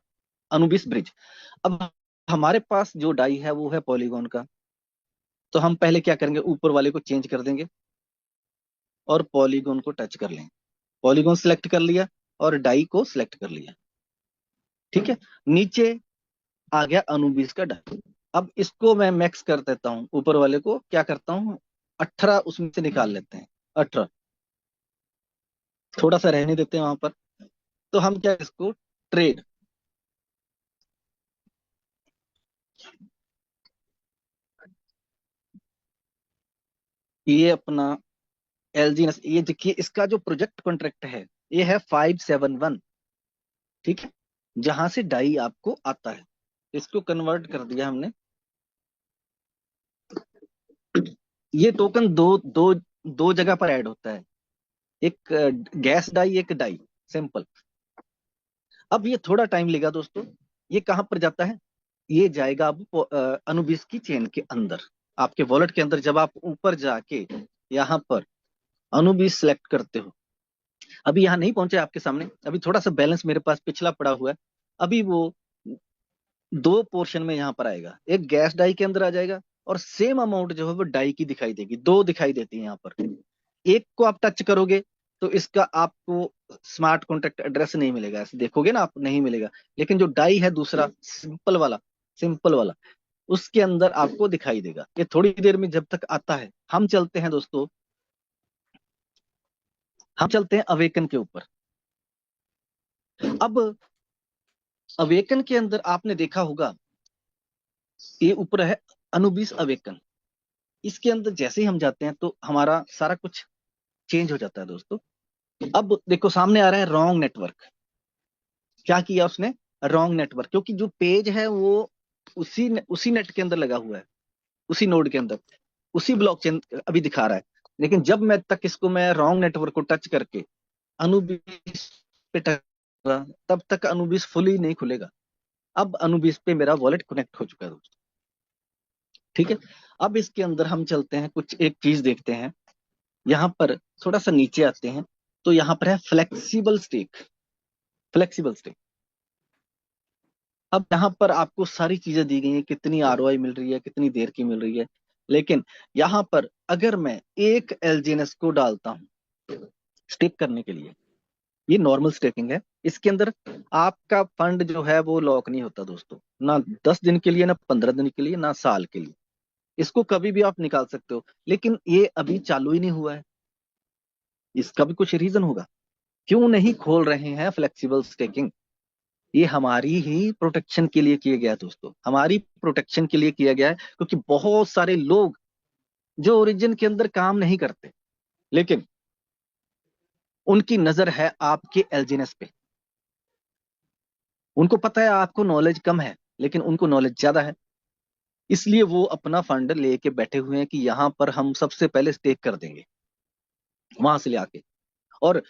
अनुबिस ब्रिज। अब हमारे पास जो डाई है वो है पॉलीगॉन का, तो हम पहले क्या करेंगे, ऊपर वाले को चेंज कर देंगे और पॉलीगॉन को टच कर लेंगे। पॉलीगॉन सिलेक्ट कर लिया और डाई को सिलेक्ट कर लिया। ठीक है, नीचे आ गया अनुबिस का डाई। अब इसको मैं मैक्स कर देता हूँ, ऊपर वाले को क्या करता हूँ, 18 उसमें से निकाल लेते हैं, 18 थोड़ा सा रहने देते हैं वहां पर। तो हम क्या इसको ट्रेड, ये अपना एलजी, ये देखिए इसका जो प्रोजेक्ट कॉन्ट्रैक्ट है ये है 571। ठीक है, जहां से डाई आपको आता है, इसको कन्वर्ट कर दिया हमने। ये टोकन दो दो दो जगह पर ऐड होता है, एक गैस डाई, एक डाई, सिंपल। अब ये थोड़ा टाइम लेगा दोस्तों। ये कहां पर जाता है, ये जाएगा अब अनुबिस की चेन के अंदर, आपके वॉलेट के अंदर। जब आप ऊपर जाके यहाँ पर अनुबिस सेलेक्ट करते हो, अभी यहाँ नहीं पहुंचे आपके सामने, अभी थोड़ा सा बैलेंस मेरे पास पिछला पड़ा हुआ है। अभी वो दो पोर्शन में यहाँ पर आएगा, एक गैस डाई के अंदर आ जाएगा और सेम अमाउंट जो है वो डाई की दिखाई देगी, दो दिखाई देती है यहाँ पर। एक को आप टच करोगे तो इसका आपको स्मार्ट कॉन्टेक्ट एड्रेस नहीं मिलेगा, ऐसे देखोगे ना आप, नहीं मिलेगा। लेकिन जो डाई है दूसरा सिंपल वाला उसके अंदर आपको दिखाई देगा। ये थोड़ी देर में जब तक आता है, हम चलते हैं दोस्तों, हम चलते हैं अवेकन के ऊपर। अब अवेकन के अंदर आपने देखा होगा, ये ऊपर है अनुबिस अवेकन। इसके अंदर जैसे ही हम जाते हैं तो हमारा सारा कुछ चेंज हो जाता है दोस्तों। अब देखो सामने आ रहा है रॉन्ग नेटवर्क। क्या किया उसने? रॉन्ग नेटवर्क, क्योंकि जो पेज है वो उसी नेट के अंदर लगा हुआ है, उसी नोड के अंदर, उसी ब्लॉकचेन अभी दिखा रहा है। लेकिन जब मैं रॉन्ग नेटवर्क को टच करके अनुबिस पे टच, तब तक अनुबिस फुली नहीं खुलेगा। अब अनुबिस पे मेरा वॉलेट कनेक्ट हो चुका है दोस्तों। ठीक है, अब इसके अंदर हम चलते हैं, कुछ एक चीज देखते हैं। यहाँ पर थोड़ा सा नीचे आते हैं तो यहाँ पर है फ्लेक्सिबल स्टेक। अब यहाँ पर आपको सारी चीजें दी गई हैं, कितनी आरओआई मिल रही है, कितनी देर की मिल रही है। लेकिन यहाँ पर अगर मैं एक एलजीएनएस को डालता हूँ स्टेक करने के लिए, ये नॉर्मल स्टेकिंग है, इसके अंदर आपका फंड जो है वो लॉक नहीं होता दोस्तों, ना 10 दिन के लिए, ना 15 दिन के लिए, ना साल के लिए। इसको कभी भी आप निकाल सकते हो। लेकिन ये अभी चालू ही नहीं हुआ है, इसका भी कुछ रीजन होगा क्यों नहीं खोल रहे हैं फ्लेक्सिबल स्टेकिंग। ये हमारी ही प्रोटेक्शन के लिए किया गया है दोस्तों, हमारी प्रोटेक्शन के लिए किया गया है, क्योंकि बहुत सारे लोग जो ओरिजिन के अंदर काम नहीं करते, लेकिन उनकी नजर है आपके एलजीनेस पे। उनको पता है आपको नॉलेज कम है, लेकिन उनको नॉलेज ज्यादा है, इसलिए वो अपना फंड लेके बैठे हुए हैं कि यहाँ पर हम सबसे पहले स्टेक कर देंगे वहां से ले आके, और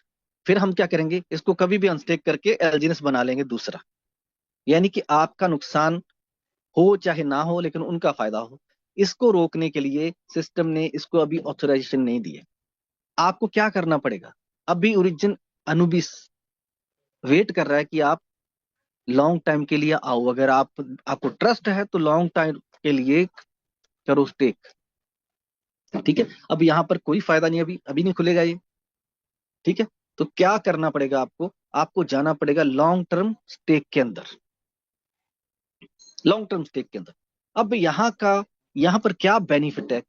फिर हम क्या करेंगे, इसको कभी भी अनस्टेक करके एलजीनेस बना लेंगे दूसरा। यानी कि आपका नुकसान हो चाहे ना हो, लेकिन उनका फायदा हो। इसको रोकने के लिए सिस्टम ने इसको अभी ऑथराइजेशन नहीं दी है। आपको क्या करना पड़ेगा, अभी ओरिजिन अनुबिस वेट कर रहा है कि आप लॉन्ग टाइम के लिए आओ। अगर आपको ट्रस्ट है तो लॉन्ग टाइम के लिए करो स्टेक। ठीक है, अब यहाँ पर कोई फायदा नहीं, अभी अभी नहीं खुलेगा ये। ठीक है, तो क्या करना पड़ेगा आपको, आपको जाना पड़ेगा लॉन्ग टर्म स्टेक के अंदर, लॉन्ग टर्म स्टेक के अंदर। अब यहाँ पर क्या बेनिफिट है,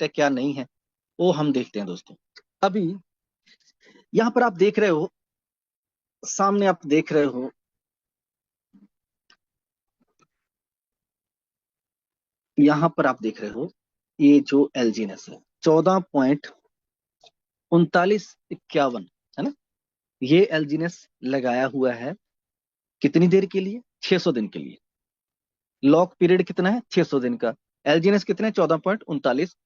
क्या नहीं है, वो हम देखते हैं दोस्तों। अभी यहाँ पर आप देख रहे हो, सामने आप देख रहे हो, यहाँ पर आप देख रहे हो, ये जो एलजीएनएस है 14.3951, है ना? ये एलजीएनएस लगाया हुआ है कितनी देर के लिए? 600 दिन के लिए। लॉक पीरियड कितना है? 600 दिन का। एलजीएनएस कितने? 14.39।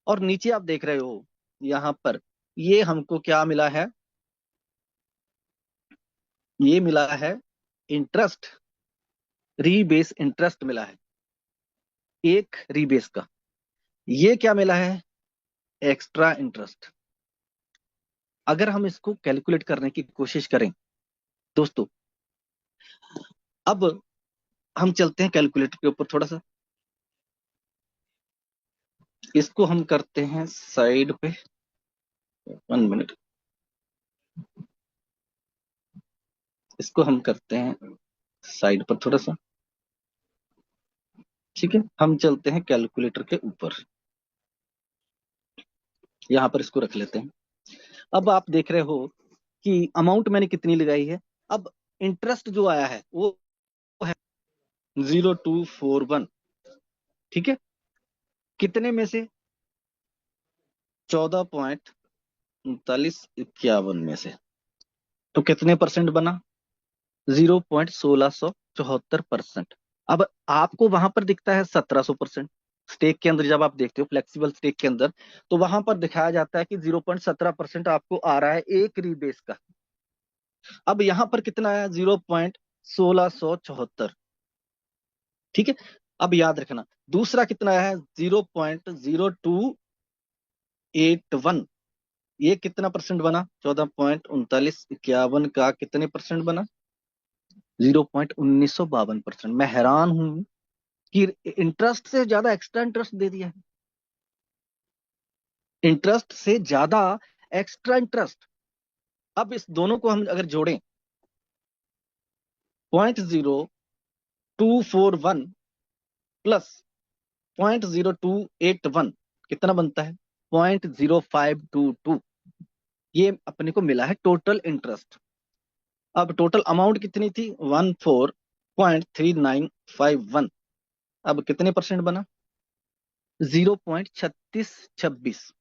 और नीचे आप देख रहे हो यहाँ पर, ये हमको क्या मिला है? ये मिला है इंटरेस्ट, रीबेस इंटरेस्ट मिला है, एक रीबेस का। ये क्या मिला है? Extra interest. अगर हम इसको कैलकुलेट करने की कोशिश करें दोस्तों, अब हम चलते हैं कैलकुलेटर के ऊपर थोड़ा सा, इसको हम करते हैं साइड पे, 1 मिनट, इसको हम करते हैं साइड पर थोड़ा सा। ठीक है, हम चलते हैं कैलकुलेटर के ऊपर, यहाँ पर इसको रख लेते हैं। अब आप देख रहे हो कि अमाउंट मैंने कितनी लगाई है। अब इंटरेस्ट जो आया है वो है 0241। ठीक है, कितने में से? 14.3951 में से। तो कितने परसेंट बना? 0.1674%। अब आपको वहां पर दिखता है 1700%। स्टेक के अंदर जब आप देखते हो फ्लेक्सिबल स्टेक के अंदर, तो वहां पर दिखाया जाता है कि 0.17% आपको आ रहा है एक रीबेस का। अब यहां पर कितना है? 0.1674। ठीक है, अब याद रखना दूसरा कितना है? 0.0281। ये कितना परसेंट बना? 14.39, 51 का कितने परसेंट बना? 0.1952%। मैं हैरान हूं कि इंटरेस्ट से ज्यादा एक्स्ट्रा इंटरेस्ट दे दिया है, इंटरेस्ट से ज्यादा एक्स्ट्रा इंटरेस्ट। अब इस दोनों को हम अगर जोड़ें, 0.0241 प्लस 0.0281 कितना बनता है? 0.0522। ये अपने को मिला है टोटल इंटरेस्ट। अब टोटल अमाउंट कितनी थी? 14.3951। अब कितने परसेंट बना? 0.3626।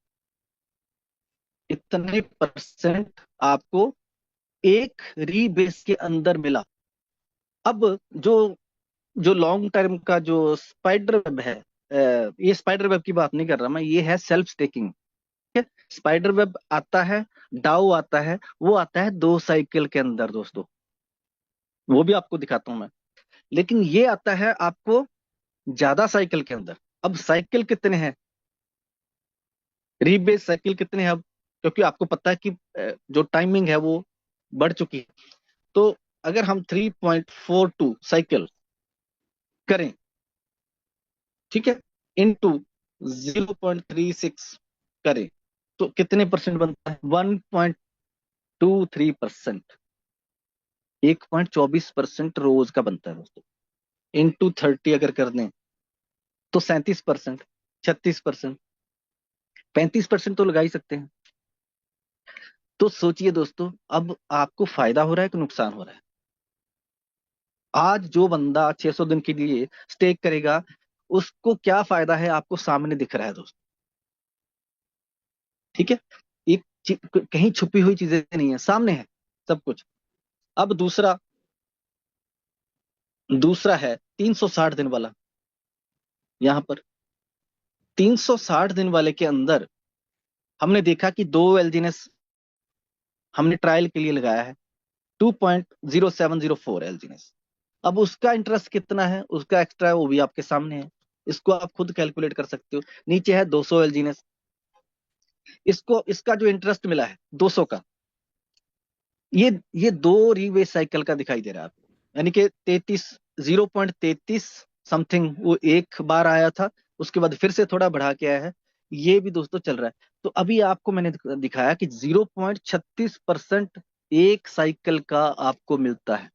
इतने परसेंट आपको एक रीबेस के अंदर मिला। अब जो जो लॉन्ग टर्म का जो स्पाइडर वेब है, ये स्पाइडर वेब की बात नहीं कर रहा मैं, ये है सेल्फ स्टेकिंग। ठीक है, स्पाइडर वेब आता है, डाउ आता है, वो आता है 2 साइकिल के अंदर दोस्तों, वो भी आपको दिखाता हूं मैं। लेकिन ये आता है आपको ज्यादा साइकिल के अंदर। अब साइकिल कितने हैं, रीबेस साइकिल कितने हैं अब? क्योंकि आपको पता है कि जो टाइमिंग है वो बढ़ चुकी है। तो अगर हम 3.42 साइकिल करें, ठीक है, इनटू 0.36 करें, तो कितने परसेंट बनता है? 1.23%। 1.24% रोज का बनता है दोस्तों। इनटू 30 अगर कर दें तो 37%, 36%, 35% तो लगा ही सकते हैं। तो सोचिए दोस्तों, अब आपको फायदा हो रहा है कि नुकसान हो रहा है? आज जो बंदा 600 दिन के लिए स्टेक करेगा, उसको क्या फायदा है आपको सामने दिख रहा है दोस्तों। ठीक है, एक कहीं छुपी हुई चीजें नहीं है, सामने है सब कुछ। अब दूसरा दूसरा है 360 दिन वाला। यहां पर 360 दिन वाले के अंदर हमने देखा कि 2 एलजीनेस हमने ट्रायल के लिए लगाया है, 2.0704 एलजीनेस। अब उसका इंटरेस्ट कितना है, उसका एक्स्ट्रा है, वो भी आपके सामने है, इसको आप खुद कैलकुलेट कर सकते हो। नीचे है 200 एलजीनेस, इसको इसका जो इंटरेस्ट मिला है 200 का, ये 2 रीवे साइकिल का दिखाई दे रहा है आपको, यानी कि 0.33 समथिंग वो एक बार आया था, उसके बाद फिर से थोड़ा बढ़ा के आया है, ये भी दोस्तों चल रहा है। तो अभी आपको मैंने दिखाया कि 0.36% एक साइकिल का आपको मिलता है।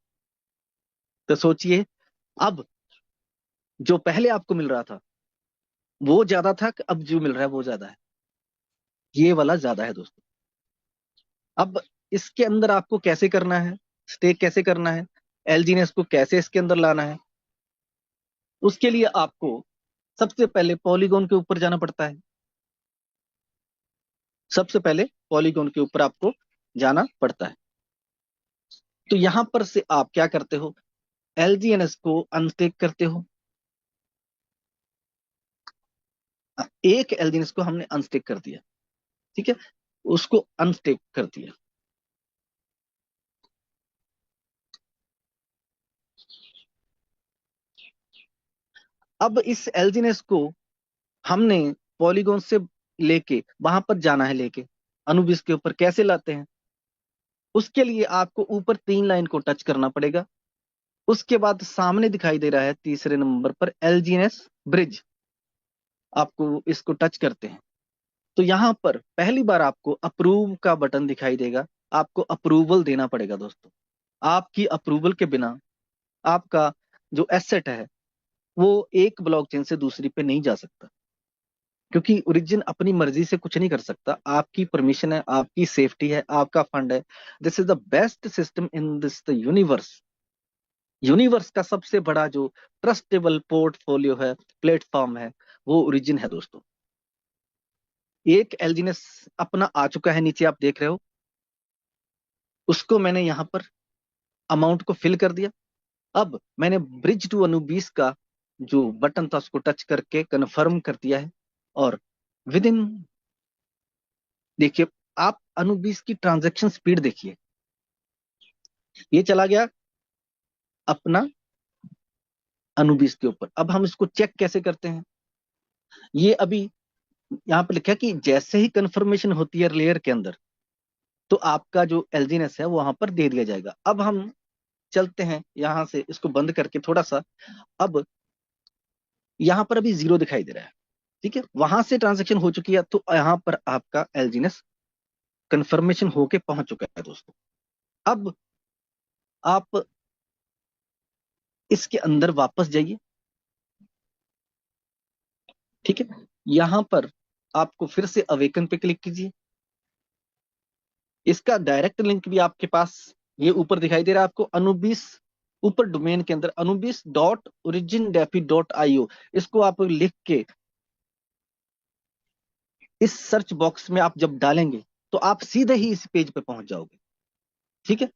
तो सोचिए, अब जो पहले आपको मिल रहा था वो ज्यादा था कि अब जो मिल रहा है वो ज्यादा है? ये वाला ज्यादा है दोस्तों। अब इसके अंदर आपको कैसे करना है, स्टेक कैसे करना है, एलजीनेस को कैसे इसके अंदर लाना है, उसके लिए आपको सबसे पहले पॉलीगॉन के ऊपर जाना पड़ता है। सबसे पहले पॉलीगॉन के ऊपर आपको जाना पड़ता है। तो यहां पर से आप क्या करते हो, एलजीएनएस को अनस्टेक करते हो। एक एलजीएनएस को हमने अनस्टेक कर दिया, ठीक है, उसको अनस्टेक कर दिया। अब इस एलजीएनएस को हमने पॉलीगॉन से लेके वहां पर जाना है, लेके अनुबिस के ऊपर कैसे लाते हैं? उसके लिए आपको ऊपर 3 लाइन को टच करना पड़ेगा। उसके बाद सामने दिखाई दे रहा है तीसरे नंबर पर एलजीएनएस ब्रिज, आपको इसको टच करते हैं तो यहां पर पहली बार आपको अप्रूव का बटन दिखाई देगा। आपको अप्रूवल देना पड़ेगा दोस्तों। आपकी अप्रूवल के बिना आपका जो एसेट है वो एक ब्लॉकचेन से दूसरी पे नहीं जा सकता, क्योंकि ओरिजिन अपनी मर्जी से कुछ नहीं कर सकता। आपकी परमिशन है, आपकी सेफ्टी है, आपका फंड है। This is the best system in this the universe. Universe का सबसे बड़ा जो ट्रस्टेबल पोर्टफोलियो है, प्लेटफॉर्म है, वो ओरिजिन है दोस्तों। एक एलजीनेस अपना आ चुका है, नीचे आप देख रहे हो, उसको मैंने यहां पर अमाउंट को फिल कर दिया। अब मैंने ब्रिज टू अनुबीस का जो बटन था उसको टच करके कन्फर्म कर दिया है, और विद इन, देखिए आप अनुबीस की ट्रांजैक्शन स्पीड देखिए, ये चला गया अपना अनुबीस के ऊपर। अब हम इसको चेक कैसे करते हैं? ये अभी यहाँ पे लिखा है कि जैसे ही कंफर्मेशन होती है लेयर के अंदर, तो आपका जो एलजीनेस है वो वहां पर दे दिया जाएगा। अब हम चलते हैं यहां से, इसको बंद करके थोड़ा सा। अब यहाँ पर अभी जीरो दिखाई दे रहा है, ठीक है, वहां से ट्रांजेक्शन हो चुकी है, तो यहाँ पर आपका एलजीनेस कंफर्मेशन होके पहुंच चुका है दोस्तों। अब आप इसके अंदर वापस जाइए, ठीक है, यहां पर आपको फिर से अवेकन पे क्लिक कीजिए। इसका डायरेक्ट लिंक भी आपके पास ये ऊपर दिखाई दे रहा है आपको, अनुबिस, ऊपर डोमेन के अंदर Anubis dot origin DeFi dot IO, इसको आप लिख के इस सर्च बॉक्स में आप जब डालेंगे तो आप सीधे ही इस पेज पे पहुंच जाओगे, ठीक है।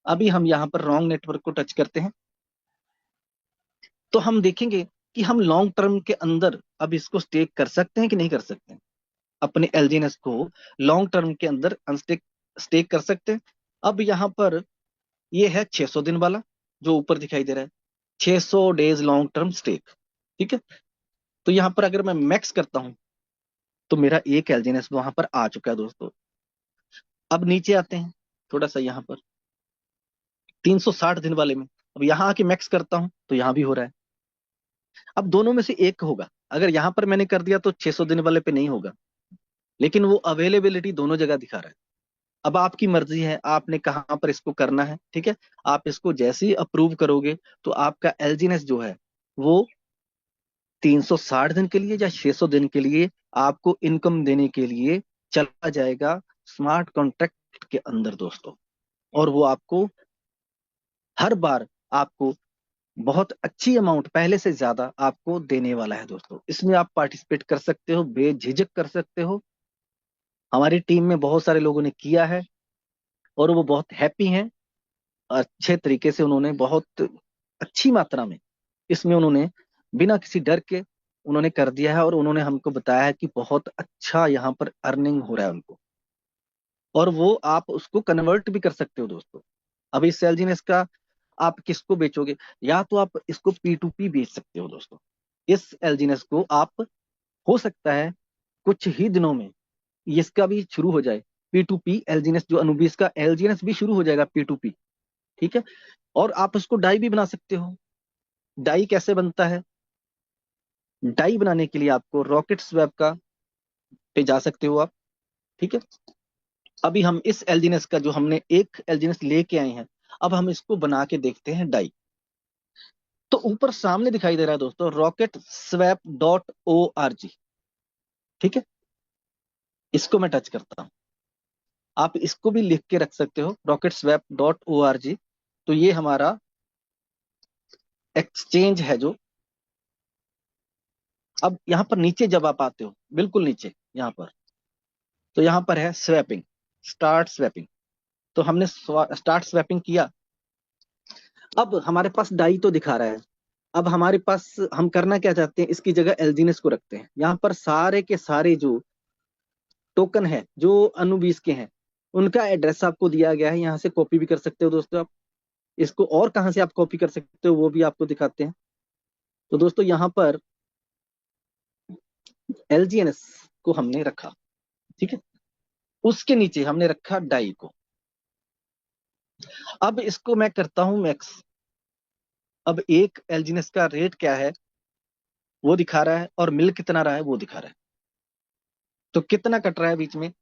अभी हम यहाँ पर रॉन्ग नेटवर्क को टच करते हैं, तो हम देखेंगे कि हम लॉन्ग टर्म के अंदर अब इसको स्टेक कर सकते हैं कि नहीं कर सकते हैं। अपने एलजीएनएस को लॉन्ग टर्म के अंदर अनस्टेक स्टेक कर सकते हैं। अब यहाँ पर ये है 600 दिन वाला जो ऊपर दिखाई दे रहा है, 600 डेज लॉन्ग टर्म स्टेक, ठीक है। तो यहाँ पर अगर मैं मैक्स करता हूं तो मेरा एक एलजीएनएस वहां पर आ चुका है दोस्तों। अब नीचे आते हैं थोड़ा सा, यहाँ पर 360 दिन वाले में अब यहाँ आके मैक्स करता हूं तो यहाँ भी हो रहा है। अब दोनों में से एक होगा, अगर यहाँ पर मैंने कर दिया तो 600 दिन वाले पे नहीं होगा, लेकिन वो अवेलेबिलिटी दोनों जगह दिखा रहा है। अब आपकी मर्जी है आपने कहाँ पर इसको करना है, ठीक है। आप इसको जैसे ही अप्रूव करोगे तो आपका एलजीनेस जो है वो 360 दिन के लिए या 600 दिन के लिए आपको इनकम देने के लिए चला जाएगा स्मार्ट कॉन्ट्रैक्ट के अंदर दोस्तों। और वो आपको हर बार आपको बहुत अच्छी अमाउंट पहले से ज्यादा आपको देने वाला है दोस्तों। इसमें आप पार्टिसिपेट कर सकते हो, बेझिझक कर सकते हो। हमारी टीम में बहुत सारे लोगों ने किया है और वो बहुत हैप्पी हैं। अच्छे तरीके से उन्होंने बहुत अच्छी मात्रा में इसमें उन्होंने बिना किसी डर के उन्होंने कर दिया है, और उन्होंने हमको बताया है कि बहुत अच्छा यहाँ पर अर्निंग हो रहा है उनको। और वो आप उसको कन्वर्ट भी कर सकते हो दोस्तों। अभी सेलजीनेस का आप किसको बेचोगे, या तो आप इसको P2P बेच सकते हो दोस्तों। इस एलजीनेस को आप, हो सकता है कुछ ही दिनों में इसका भी शुरू हो जाए P2P एलजीनेस, जो अनुबीस का एलजीनेस भी शुरू हो जाएगा P2P, ठीक है। और आप उसको डाई भी बना सकते हो। डाई कैसे बनता है, डाई बनाने के लिए आपको रॉकेट स्वैप का पे जा सकते हो आप, ठीक है। अभी हम इस एलजीनेस का, जो हमने एक एलजीनेस लेके आए हैं, अब हम इसको बना के देखते हैं डाई। तो ऊपर सामने दिखाई दे रहा है दोस्तों rocket swap dot O R G, ठीक है। इसको मैं टच करता हूं, आप इसको भी लिख के रख सकते हो rocket swap dot O R G. तो ये हमारा एक्सचेंज है जो, अब यहाँ पर नीचे जब आप आते हो बिल्कुल नीचे यहाँ पर, तो यहाँ पर है स्वैपिंग, स्टार्ट स्वैपिंग। तो हमने स्टार्ट स्वैपिंग किया। अब हमारे पास डाई तो दिखा रहा है। अब हमारे पास, हम करना क्या चाहते हैं, इसकी जगह एलजीनेस को रखते हैं। यहाँ पर सारे के सारे जो टोकन है जो अनुबीस के हैं, उनका एड्रेस आपको दिया गया है, यहाँ से कॉपी भी कर सकते हो दोस्तों आप इसको। और कहाँ से आप कॉपी कर सकते हो वो भी आपको दिखाते हैं। तो दोस्तों यहाँ पर एलजीएनएस को हमने रखा, ठीक है, उसके नीचे हमने रखा डाई को। अब इसको मैं करता हूं मैक्स। अब एक एलजीएनएस का रेट क्या है वो दिखा रहा है, और मिल कितना रहा है वो दिखा रहा है। तो कितना कट रहा है बीच में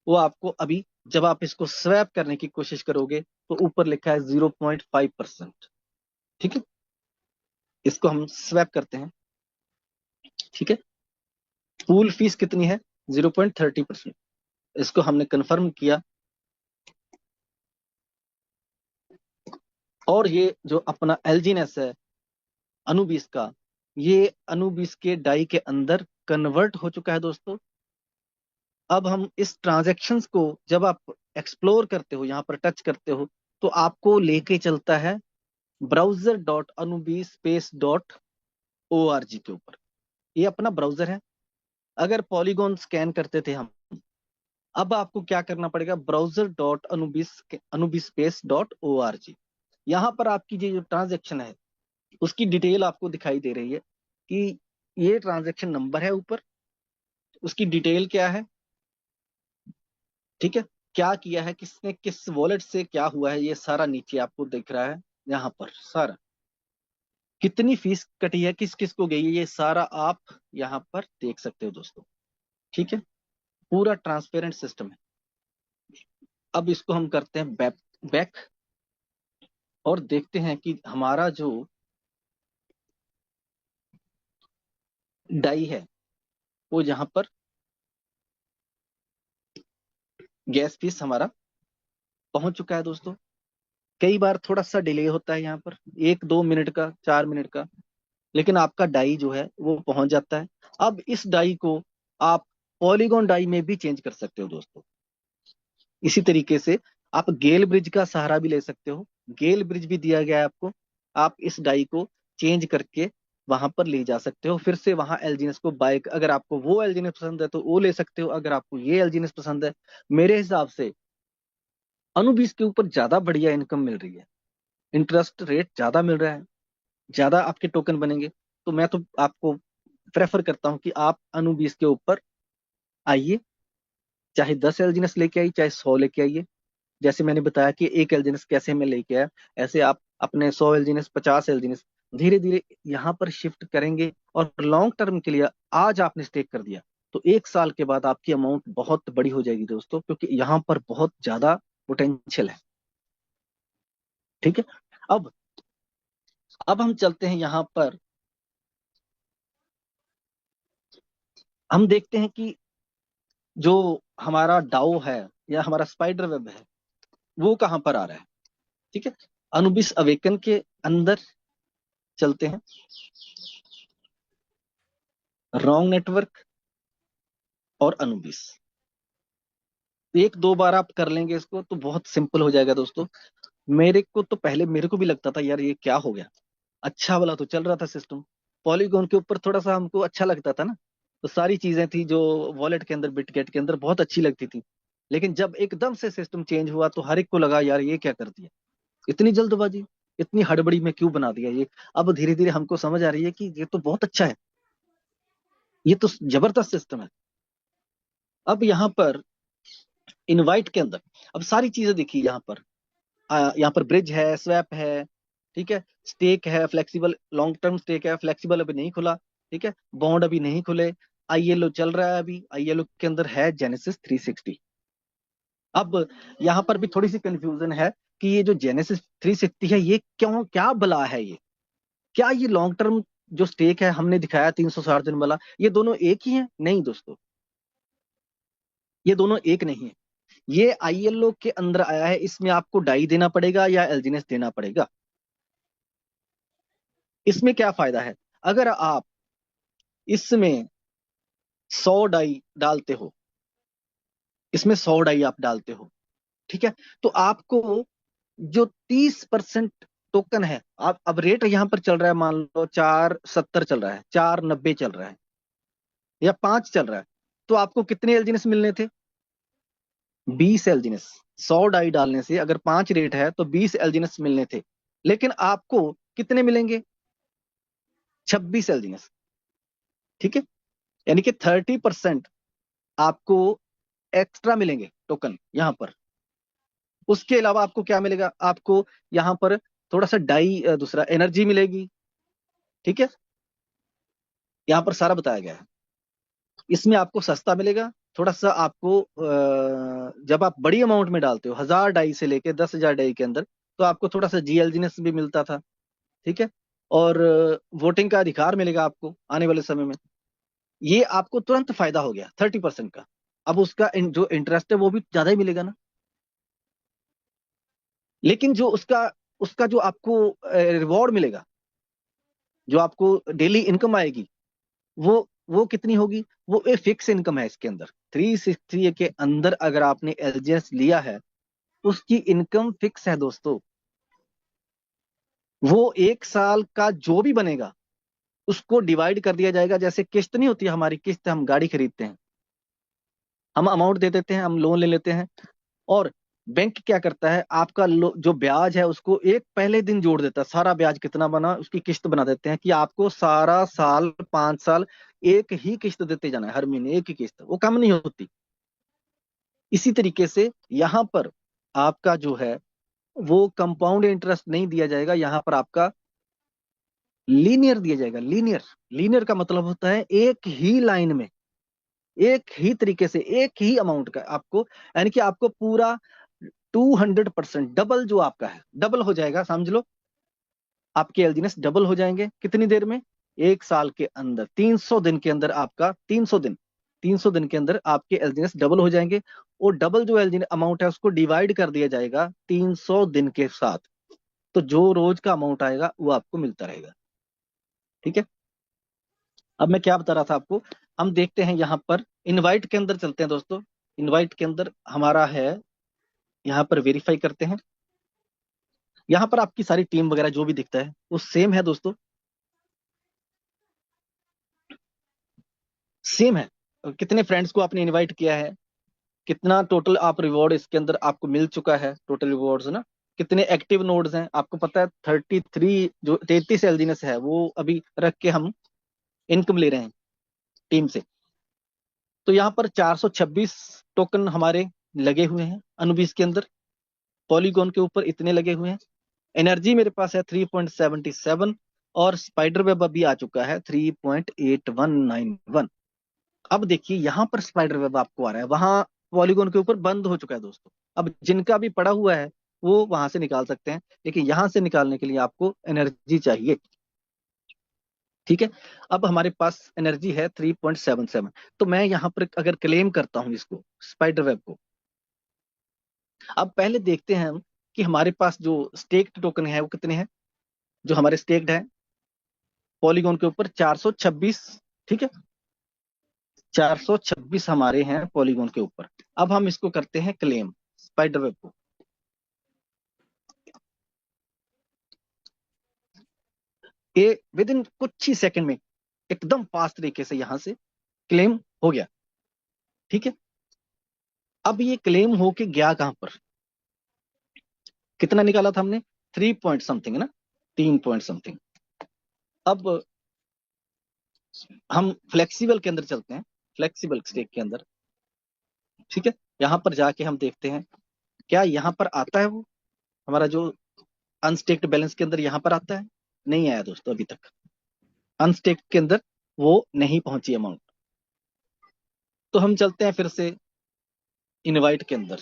वो आपको अभी, जब आप इसको स्वैप करने की कोशिश करोगे तो ऊपर लिखा है 0.5%, ठीक है। इसको हम स्वैप करते हैं, ठीक है। पूल फीस कितनी है, 0.30%। इसको हमने कंफर्म किया। और ये जो अपना एलजीनेस है अनुबीस का, ये अनुबीस के डाई के अंदर कन्वर्ट हो चुका है दोस्तों। अब हम इस ट्रांजेक्शन्स को जब आप एक्सप्लोर करते हो, यहाँ पर टच करते हो, तो आपको लेके चलता है browser dot Anubis space dot O R G के ऊपर। ये अपना ब्राउजर है। अगर पॉलीगॉन स्कैन करते थे हम, अब आपको क्या करना पड़ेगा, browser dot Anubis Anubis space dot O R G. यहाँ पर आपकी ये जो ट्रांजेक्शन है उसकी डिटेल आपको दिखाई दे रही है कि ये ट्रांजैक्शन नंबर है ऊपर, उसकी डिटेल क्या है, ठीक है, क्या किया है किसने, किस वॉलेट से क्या हुआ है, ये सारा नीचे आपको दिख रहा है यहाँ पर सारा। कितनी फीस कटी है, किस किस को गई है, ये सारा आप यहाँ पर देख सकते हो दोस्तों। ठीक है, पूरा ट्रांसपेरेंट सिस्टम है। अब इसको हम करते हैं बैक बैक और देखते हैं कि हमारा जो डाई है वो यहाँ पर गैस फीस हमारा पहुंच चुका है दोस्तों। कई बार थोड़ा सा डिले होता है यहाँ पर, 1-2 मिनट का, 4 मिनट का, लेकिन आपका डाई जो है वो पहुंच जाता है। अब इस डाई को आप पॉलीगॉन डाई में भी चेंज कर सकते हो दोस्तों। इसी तरीके से आप गेल ब्रिज का सहारा भी ले सकते हो, गेल ब्रिज भी दिया गया है आपको। आप इस डाई को चेंज करके वहां पर ले जा सकते हो, फिर से वहां एलजीएनएस को बाय, अगर आपको वो एलजीएनएस पसंद है तो वो ले सकते हो, अगर आपको ये एलजीएनएस पसंद है। मेरे हिसाब से अनुबीस के ऊपर ज्यादा बढ़िया इनकम मिल रही है, इंटरेस्ट रेट ज्यादा मिल रहा है, ज्यादा आपके टोकन बनेंगे। तो मैं तो आपको प्रेफर करता हूं कि आप अनुबीस के ऊपर आइए, चाहे 10 एलजीएनएस लेके आइए, चाहे 100 लेके आइए। जैसे मैंने बताया कि एक एलजीएनएस कैसे मैं लेके आया, ऐसे आप अपने 100 एलजीएनएस, 50 एलजीएनएस धीरे धीरे यहाँ पर शिफ्ट करेंगे। और लॉन्ग टर्म के लिए आज आपने स्टेक कर दिया तो 1 साल के बाद आपकी अमाउंट बहुत बड़ी हो जाएगी दोस्तों, क्योंकि यहाँ पर बहुत ज्यादा पोटेंशियल है। ठीक है, अब अब हम चलते हैं यहाँ पर, हम देखते हैं कि जो हमारा डाउ है या हमारा स्पाइडर वेब है वो कहाँ पर आ रहा है। ठीक है, अनुबिस अवेकन के अंदर चलते हैं, रॉन्ग नेटवर्क और अनुबिस, 1-2 बार आप कर लेंगे इसको तो बहुत सिंपल हो जाएगा दोस्तों। मेरे को तो पहले मेरे को भी लगता था यार ये क्या हो गया, अच्छा वाला तो चल रहा था सिस्टम, पॉलीगॉन के ऊपर थोड़ा सा हमको अच्छा लगता था ना, तो सारी चीजें थी जो वॉलेट के अंदर, बिटगेट के अंदर बहुत अच्छी लगती थी। लेकिन जब एकदम से सिस्टम चेंज हुआ तो हर एक को लगा यार ये क्या कर दिया, इतनी जल्दबाजी, इतनी हड़बड़ी में क्यों बना दिया ये। अब धीरे धीरे हमको समझ आ रही है कि ये तो बहुत अच्छा है, ये तो जबरदस्त सिस्टम है। अब यहाँ पर इनवाइट के अंदर अब सारी चीजें देखिए, यहाँ पर यहाँ पर ब्रिज है, स्वैप है, ठीक है, स्टेक है, फ्लेक्सिबल लॉन्ग टर्म स्टेक है, फ्लेक्सिबल अभी नहीं खुला, ठीक है, बॉन्ड अभी नहीं खुले, आईएलओ चल रहा है अभी, आईएलओ के अंदर है जेनेसिस 360। अब यहाँ पर भी थोड़ी सी कंफ्यूजन है कि ये जो जेनेसिस 360 है ये क्यों, क्या बला है ये, क्या ये लॉन्ग टर्म जो स्टेक है हमने दिखाया 360 दिन वाला, ये दोनों एक ही है? नहीं दोस्तों, ये दोनों एक नहीं है। ये आईएलओ के अंदर आया है, इसमें आपको डाई देना पड़ेगा या एलजीनेस देना पड़ेगा। इसमें क्या फायदा है, अगर आप इसमें 100 डाई डालते हो, इसमें 100 डाई आप डालते हो, ठीक है, तो आपको जो 30% टोकन है, आप अब रेट यहां पर चल रहा है, मान लो 470 चल रहा है, 490 चल रहा है या 5 चल रहा है, तो आपको कितने एलजीनेस मिलने थे? 20 एलजीनेस। 100 डाई डालने से अगर 5 रेट है तो 20 एलजीनेस मिलने थे, लेकिन आपको कितने मिलेंगे? 26 एलजीनेस। ठीक है, यानी कि 30% आपको एक्स्ट्रा मिलेंगे टोकन यहां पर। उसके अलावा आपको क्या मिलेगा, आपको यहाँ पर थोड़ा सा डाई, दूसरा एनर्जी मिलेगी। ठीक है, यहाँ पर सारा बताया गया है। इसमें आपको सस्ता मिलेगा थोड़ा सा, आपको जब आप बड़ी अमाउंट में डालते हो, 1000 डाई से लेके 10,000 डाई के अंदर, तो आपको थोड़ा सा जीएलजीनेस भी मिलता था। ठीक है, और वोटिंग का अधिकार मिलेगा आपको आने वाले समय में। ये आपको तुरंत फायदा हो गया 30% का। अब उसका जो इंटरेस्ट है वो भी ज्यादा ही मिलेगा ना, लेकिन जो उसका उसका जो आपको रिवॉर्ड मिलेगा, जो आपको डेली इनकम आएगी, वो कितनी होगी? वो एक फिक्स इनकम है इसके अंदर। 360 के अंदर अगर आपने एलजीएस लिया है, उसकी इनकम फिक्स है दोस्तों। वो 1 साल का जो भी बनेगा उसको डिवाइड कर दिया जाएगा, जैसे किस्त नहीं होती हमारी, किस्त हम गाड़ी खरीदते हैं, हम अमाउंट दे देते हैं, हम लोन ले लेते हैं, और बैंक क्या करता है, आपका जो ब्याज है उसको एक पहले दिन जोड़ देता है, सारा ब्याज कितना बना उसकी किस्त बना देते हैं कि आपको सारा साल 5 साल एक ही किस्त देते जाना है, हर महीने एक ही किस्त, वो कम नहीं होती। इसी तरीके से यहां पर आपका जो है वो कंपाउंड इंटरेस्ट नहीं दिया जाएगा, यहां पर आपका लीनियर दिया जाएगा। लीनियर, लीनियर का मतलब होता है एक ही लाइन में, एक ही तरीके से, एक ही अमाउंट का आपको, यानी कि आपको पूरा 200% डबल जो आपका है डबल हो जाएगा, समझ लो आपके एलजीनेस डबल हो जाएंगे। कितनी देर में? एक साल के अंदर, 300 दिन के अंदर आपका 300 दिन के अंदर आपके एलजीनेस डबल हो जाएंगे। और डबल जो एलजीनेस अमाउंट है उसको डिवाइड कर दिया जाएगा 300 दिन के साथ, तो जो रोज का अमाउंट आएगा वो आपको मिलता रहेगा। ठीक है, अब मैं क्या बता रहा था आपको, हम देखते हैं यहाँ पर इनवाइट के अंदर चलते हैं दोस्तों। इनवाइट के अंदर हमारा है, यहाँ पर वेरीफाई करते हैं। यहाँ पर आपकी सारी टीम वगैरह जो भी दिखता है वो सेम है दोस्तों, सेम है। कितने फ्रेंड्स को आपने इनवाइट किया है, कितना टोटल आप रिवॉर्ड इसके अंदर आपको मिल चुका है, टोटल रिवॉर्ड्स ना, कितने एक्टिव नोड्स हैं आपको पता है, 33 जो 33 एलजीनेस है वो अभी रख के हम इनकम ले रहे हैं टीम से। तो यहाँ पर 426 टोकन हमारे लगे हुए हैं अनुबीस के अंदर, पॉलीगॉन के ऊपर इतने लगे हुए हैं। एनर्जी मेरे पास है 3.77, और स्पाइडर वेब अभी आ चुका है 3.8191। अब देखिए यहाँ पर स्पाइडर वेब आपको आ रहा है, वहां पॉलीगॉन के ऊपर बंद हो चुका है दोस्तों। अब जिनका भी पड़ा हुआ है वो वहां से निकाल सकते हैं, लेकिन यहां से निकालने के लिए आपको एनर्जी चाहिए। ठीक है, अब हमारे पास एनर्जी है 3.77। तो मैं यहाँ पर अगर क्लेम करता हूँ इसको, स्पाइडर वेब को, अब पहले देखते हैं हम कि हमारे पास जो स्टेक्ड टोकन है वो कितने हैं। जो हमारे स्टेक्ड है पॉलीगॉन के ऊपर 426, ठीक है, 426 हमारे हैं पॉलीगॉन के ऊपर। अब हम इसको करते हैं क्लेम, स्पाइडर वेब को। ये विद इन कुछ ही सेकंड में एकदम फास्ट तरीके से यहां से क्लेम हो गया। ठीक है, अब ये क्लेम होके गया कहां पर, कितना निकाला था हमने, 3 पॉइंट समथिंग है ना, 3 पॉइंट समथिंग। अब हम फ्लेक्सिबल के अंदर चलते हैं, फ्लेक्सिबल स्टेक के अंदर। ठीक है, यहां पर जाके हम देखते हैं क्या यहां पर आता है वो हमारा जो अनस्टेक्ड बैलेंस के अंदर यहां पर आता है। नहीं आया दोस्तों अभी तक, अनस्टेक्ड के अंदर वो नहीं पहुंची अमाउंट। तो हम चलते हैं फिर से इनवाइट के अंदर।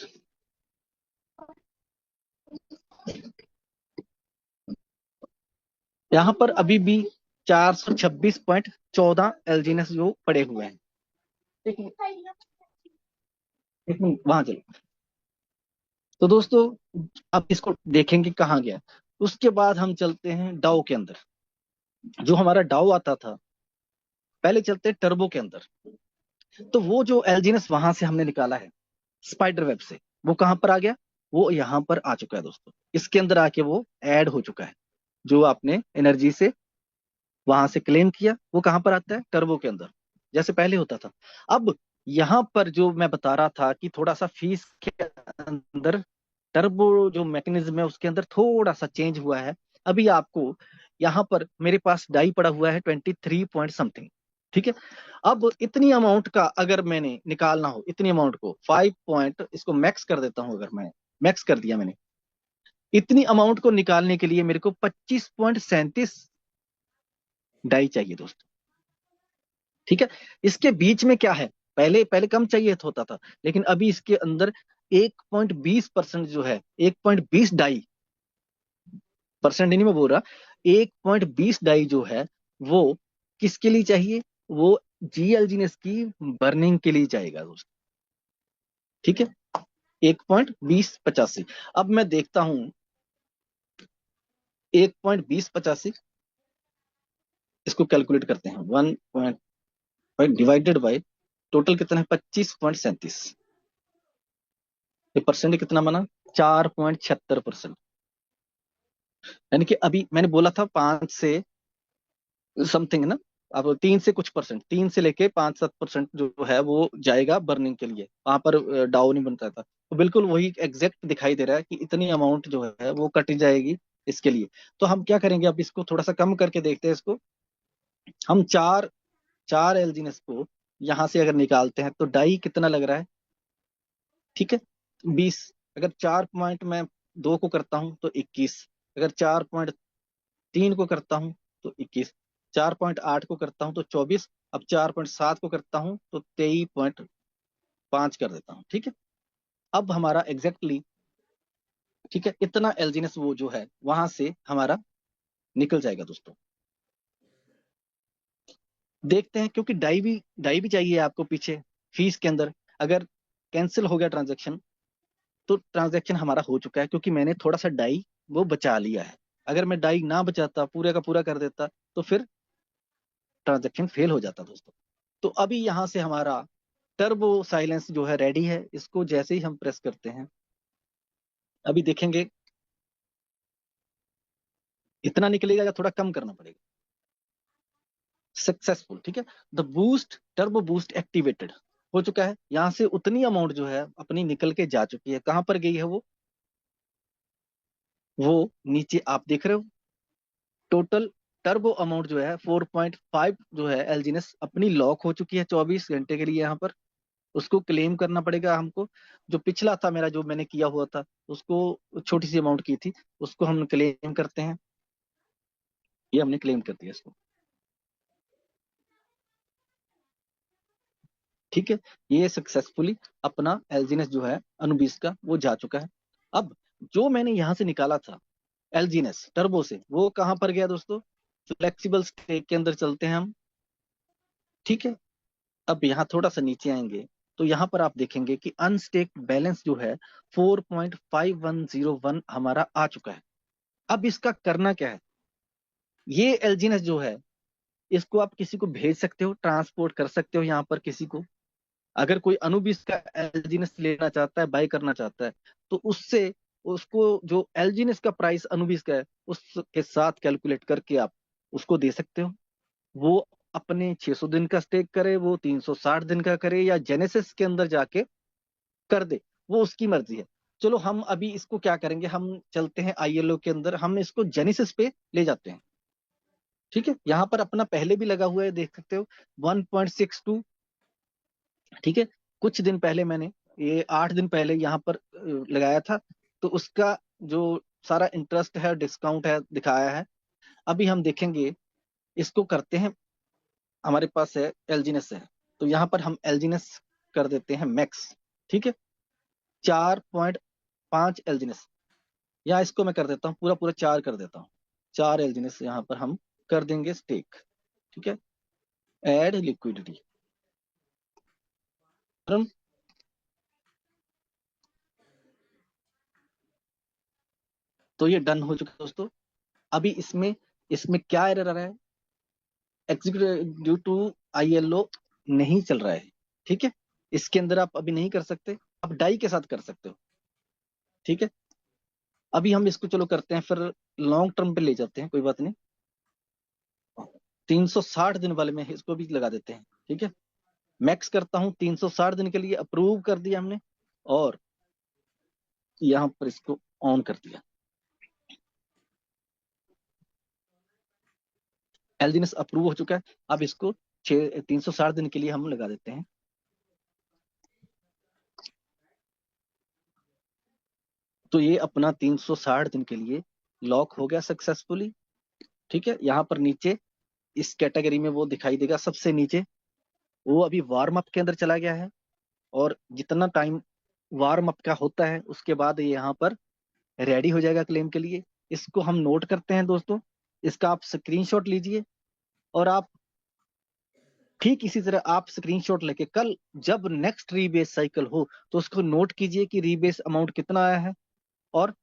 यहां पर अभी भी 426.14 एलजीनेस जो पड़े हुए हैं। एक मिनट, एक मिनट वहां चलो। तो दोस्तों अब इसको देखेंगे कहाँ गया। उसके बाद हम चलते हैं डाउ के अंदर, जो हमारा डाउ आता था। पहले चलते हैं टर्बो के अंदर। तो वो जो एलजीनेस वहां से हमने निकाला है स्पाइडर वेब से, वो कहां पर आ गया, वो यहां पर आ चुका है दोस्तों। इसके अंदर आके वो ऐड हो चुका है। जो आपने एनर्जी से वहां से क्लेम किया वो कहां पर आता है, टर्बो के अंदर, जैसे पहले होता था। अब यहां पर जो मैं बता रहा था कि थोड़ा सा फीस के अंदर टर्बो जो मैकेनिज्म है उसके अंदर थोड़ा सा चेंज हुआ है। अभी आपको यहाँ पर मेरे पास डाई पड़ा हुआ है 23 पॉइंट समथिंग। ठीक है, अब इतनी अमाउंट का अगर मैंने निकालना हो, इतनी अमाउंट को 5 पॉइंट, इसको मैक्स कर देता हूं, अगर मैं मैक्स कर दिया मैंने, इतनी अमाउंट को निकालने के लिए मेरे को 25.37 डाई चाहिए दोस्तों। ठीक है, इसके बीच में क्या है, पहले पहले कम चाहिए होता था, लेकिन अभी इसके अंदर 1.20% जो है, 1.20 डाई, परसेंट नहीं मैं बोल रहा, 1.20 डाई जो है वो किसके लिए चाहिए, वो जीएलजीनेस की बर्निंग के लिए चाहिएगा दोस्तों। ठीक है, 1.2085। अब मैं देखता हूं 1.2085, इसको कैलकुलेट करते हैं, 1.5 डिवाइडेड बाई टोटल कितना है, 25.37। ये परसेंट कितना बना, 4.76%। यानी कि अभी मैंने बोला था 5 से समथिंग ना, अब 3 से कुछ परसेंट, 3 से लेके 5-7% जो है वो जाएगा बर्निंग के लिए, वहां पर डाउ नहीं बनता था। तो बिल्कुल वही एग्जैक्ट दिखाई दे रहा है कि इतनी अमाउंट जो है वो कट जाएगी इसके लिए। तो हम क्या करेंगे, अब इसको थोड़ा सा कम करके देखते हैं इसको। हम चार चार एलजीनेस को यहाँ से अगर निकालते हैं तो डाई कितना लग रहा है, ठीक है, 20। अगर 4.2 को करता हूं तो 21। अगर 4.3 को करता हूं तो 21। 4.8 को करता हूं तो 24। अब 4.7 को करता हूं तो 23.5 कर देता हूं, ठीक है। अब हमारा एग्जैक्टली ठीक है, इतना एलजीनेस वो जो है वहां से हमारा निकल जाएगा दोस्तों। देखते हैं, क्योंकि डाई भी चाहिए आपको पीछे फीस के अंदर। अगर कैंसिल हो गया ट्रांजेक्शन तो ट्रांजैक्शन हमारा हो चुका है, क्योंकि मैंने थोड़ा सा डाई वो बचा लिया है। अगर मैं डाई ना बचाता, पूरे का पूरा कर देता, तो फिर ट्रांजैक्शन फेल हो जाता दोस्तों। तो अभी यहाँ से हमारा टर्बो साइलेंस जो है रेडी है। इसको जैसे ही हम प्रेस करते हैं, अभी देखेंगे इतना निकलेगा या थोड़ा कम करना पड़ेगा। सक्सेसफुल, ठीक है। The boost turbo boost activated हो चुका है। यहाँ से उतनी अमाउंट जो है अपनी निकल के जा चुकी है। कहां पर गई है वो नीचे आप देख रहे हो। टोटल टर्बो अमाउंट जो है 4.5 जो है एलजीनेस अपनी लॉक हो चुकी है 24 घंटे के लिए। यहाँ पर उसको क्लेम करना पड़ेगा हमको। जो पिछला था मेरा, जो मैंने किया हुआ था, उसको छोटी सी अमाउंट की थी, उसको हम क्लेम करते हैं। ये हमने क्लेम कर दिया इसको, ठीक है। ये सक्सेसफुली अपना एलजीनेस जो है अनुबीस का वो जा चुका है। अब जो मैंने यहां से निकाला था एलजीनेस टर्बो से, वो कहां पर गया दोस्तों? फ्लेक्सिबल स्टेक के अंदर चलते हैं हम, ठीक है। अब यहाँ थोड़ा सा नीचे आएंगे तो यहाँ पर आप देखेंगे कि अनस्टेक्ड बैलेंस जो है 4.5101 हमारा आ चुका है। अब इसका करना क्या है? ये एलजीनेस जो है, इसको आप किसी को भेज सकते हो, ट्रांसपोर्ट कर सकते हो यहाँ पर किसी को। अगर कोई अनुबिस का एलजीनेस लेना चाहता है, बाय करना चाहता है, तो उससे उसको जो एलजीनेस का प्राइस अनुबिस का है उसके साथ कैलकुलेट करके आप उसको दे सकते हो। वो अपने 600 दिन का स्टेक करे, वो 360 दिन का करे, या जेनेसिस के अंदर जाके कर दे, वो उसकी मर्जी है। चलो हम अभी इसको क्या करेंगे, हम चलते हैं आईएलओ के अंदर, हम इसको जेनेसिस पे ले जाते हैं, ठीक है। यहाँ पर अपना पहले भी लगा हुआ है, देख सकते हो 1.62, ठीक है। कुछ दिन पहले मैंने, ये 8 दिन पहले यहाँ पर लगाया था, तो उसका जो सारा इंटरेस्ट है, डिस्काउंट है, दिखाया है। अभी हम देखेंगे, इसको करते हैं, हमारे पास है एलजीनेस है, तो यहाँ पर हम एलजीनेस कर देते हैं मैक्स, ठीक है। 4.5 एलजीनेस, या इसको मैं कर देता हूँ पूरा पूरा 4 कर देता हूँ। 4 एलजीनेस यहाँ पर हम कर देंगे स्टेक, ठीक है। एड लिक्विडिटी, तो ये डन हो चुका है दोस्तों। अभी इसमें इसमें क्या एरर आ रहा है? एग्जीक्यूटिव ड्यू टू आईएलओ नहीं चल रहा है, ठीक है। इसके अंदर आप अभी नहीं कर सकते, आप डाई के साथ कर सकते हो, ठीक है। अभी हम इसको चलो करते हैं, फिर लॉन्ग टर्म पे ले जाते हैं, कोई बात नहीं। 360 दिन वाले में इसको भी लगा देते हैं, ठीक है। मैक्स करता हूं 360 दिन के लिए, अप्रूव कर दिया हमने, और यहां पर इसको ऑन कर दिया। एलजीनेस अप्रूव हो चुका है। अब इसको 360 दिन के लिए हम लगा देते हैं। तो ये अपना 360 दिन के लिए लॉक हो गया सक्सेसफुली, ठीक है। यहाँ पर नीचे इस कैटेगरी में वो दिखाई देगा सबसे नीचे, वो अभी वार्म अप के अंदर चला गया है। और जितना टाइम वार्म अप का होता है उसके बाद ये यहाँ पर रेडी हो जाएगा क्लेम के लिए। इसको हम नोट करते हैं दोस्तों, इसका आप स्क्रीनशॉट लीजिए, और आप ठीक इसी तरह आप स्क्रीनशॉट लेके कल जब नेक्स्ट रीबेस साइकिल हो तो उसको नोट कीजिए कि रीबेस अमाउंट कितना आया है और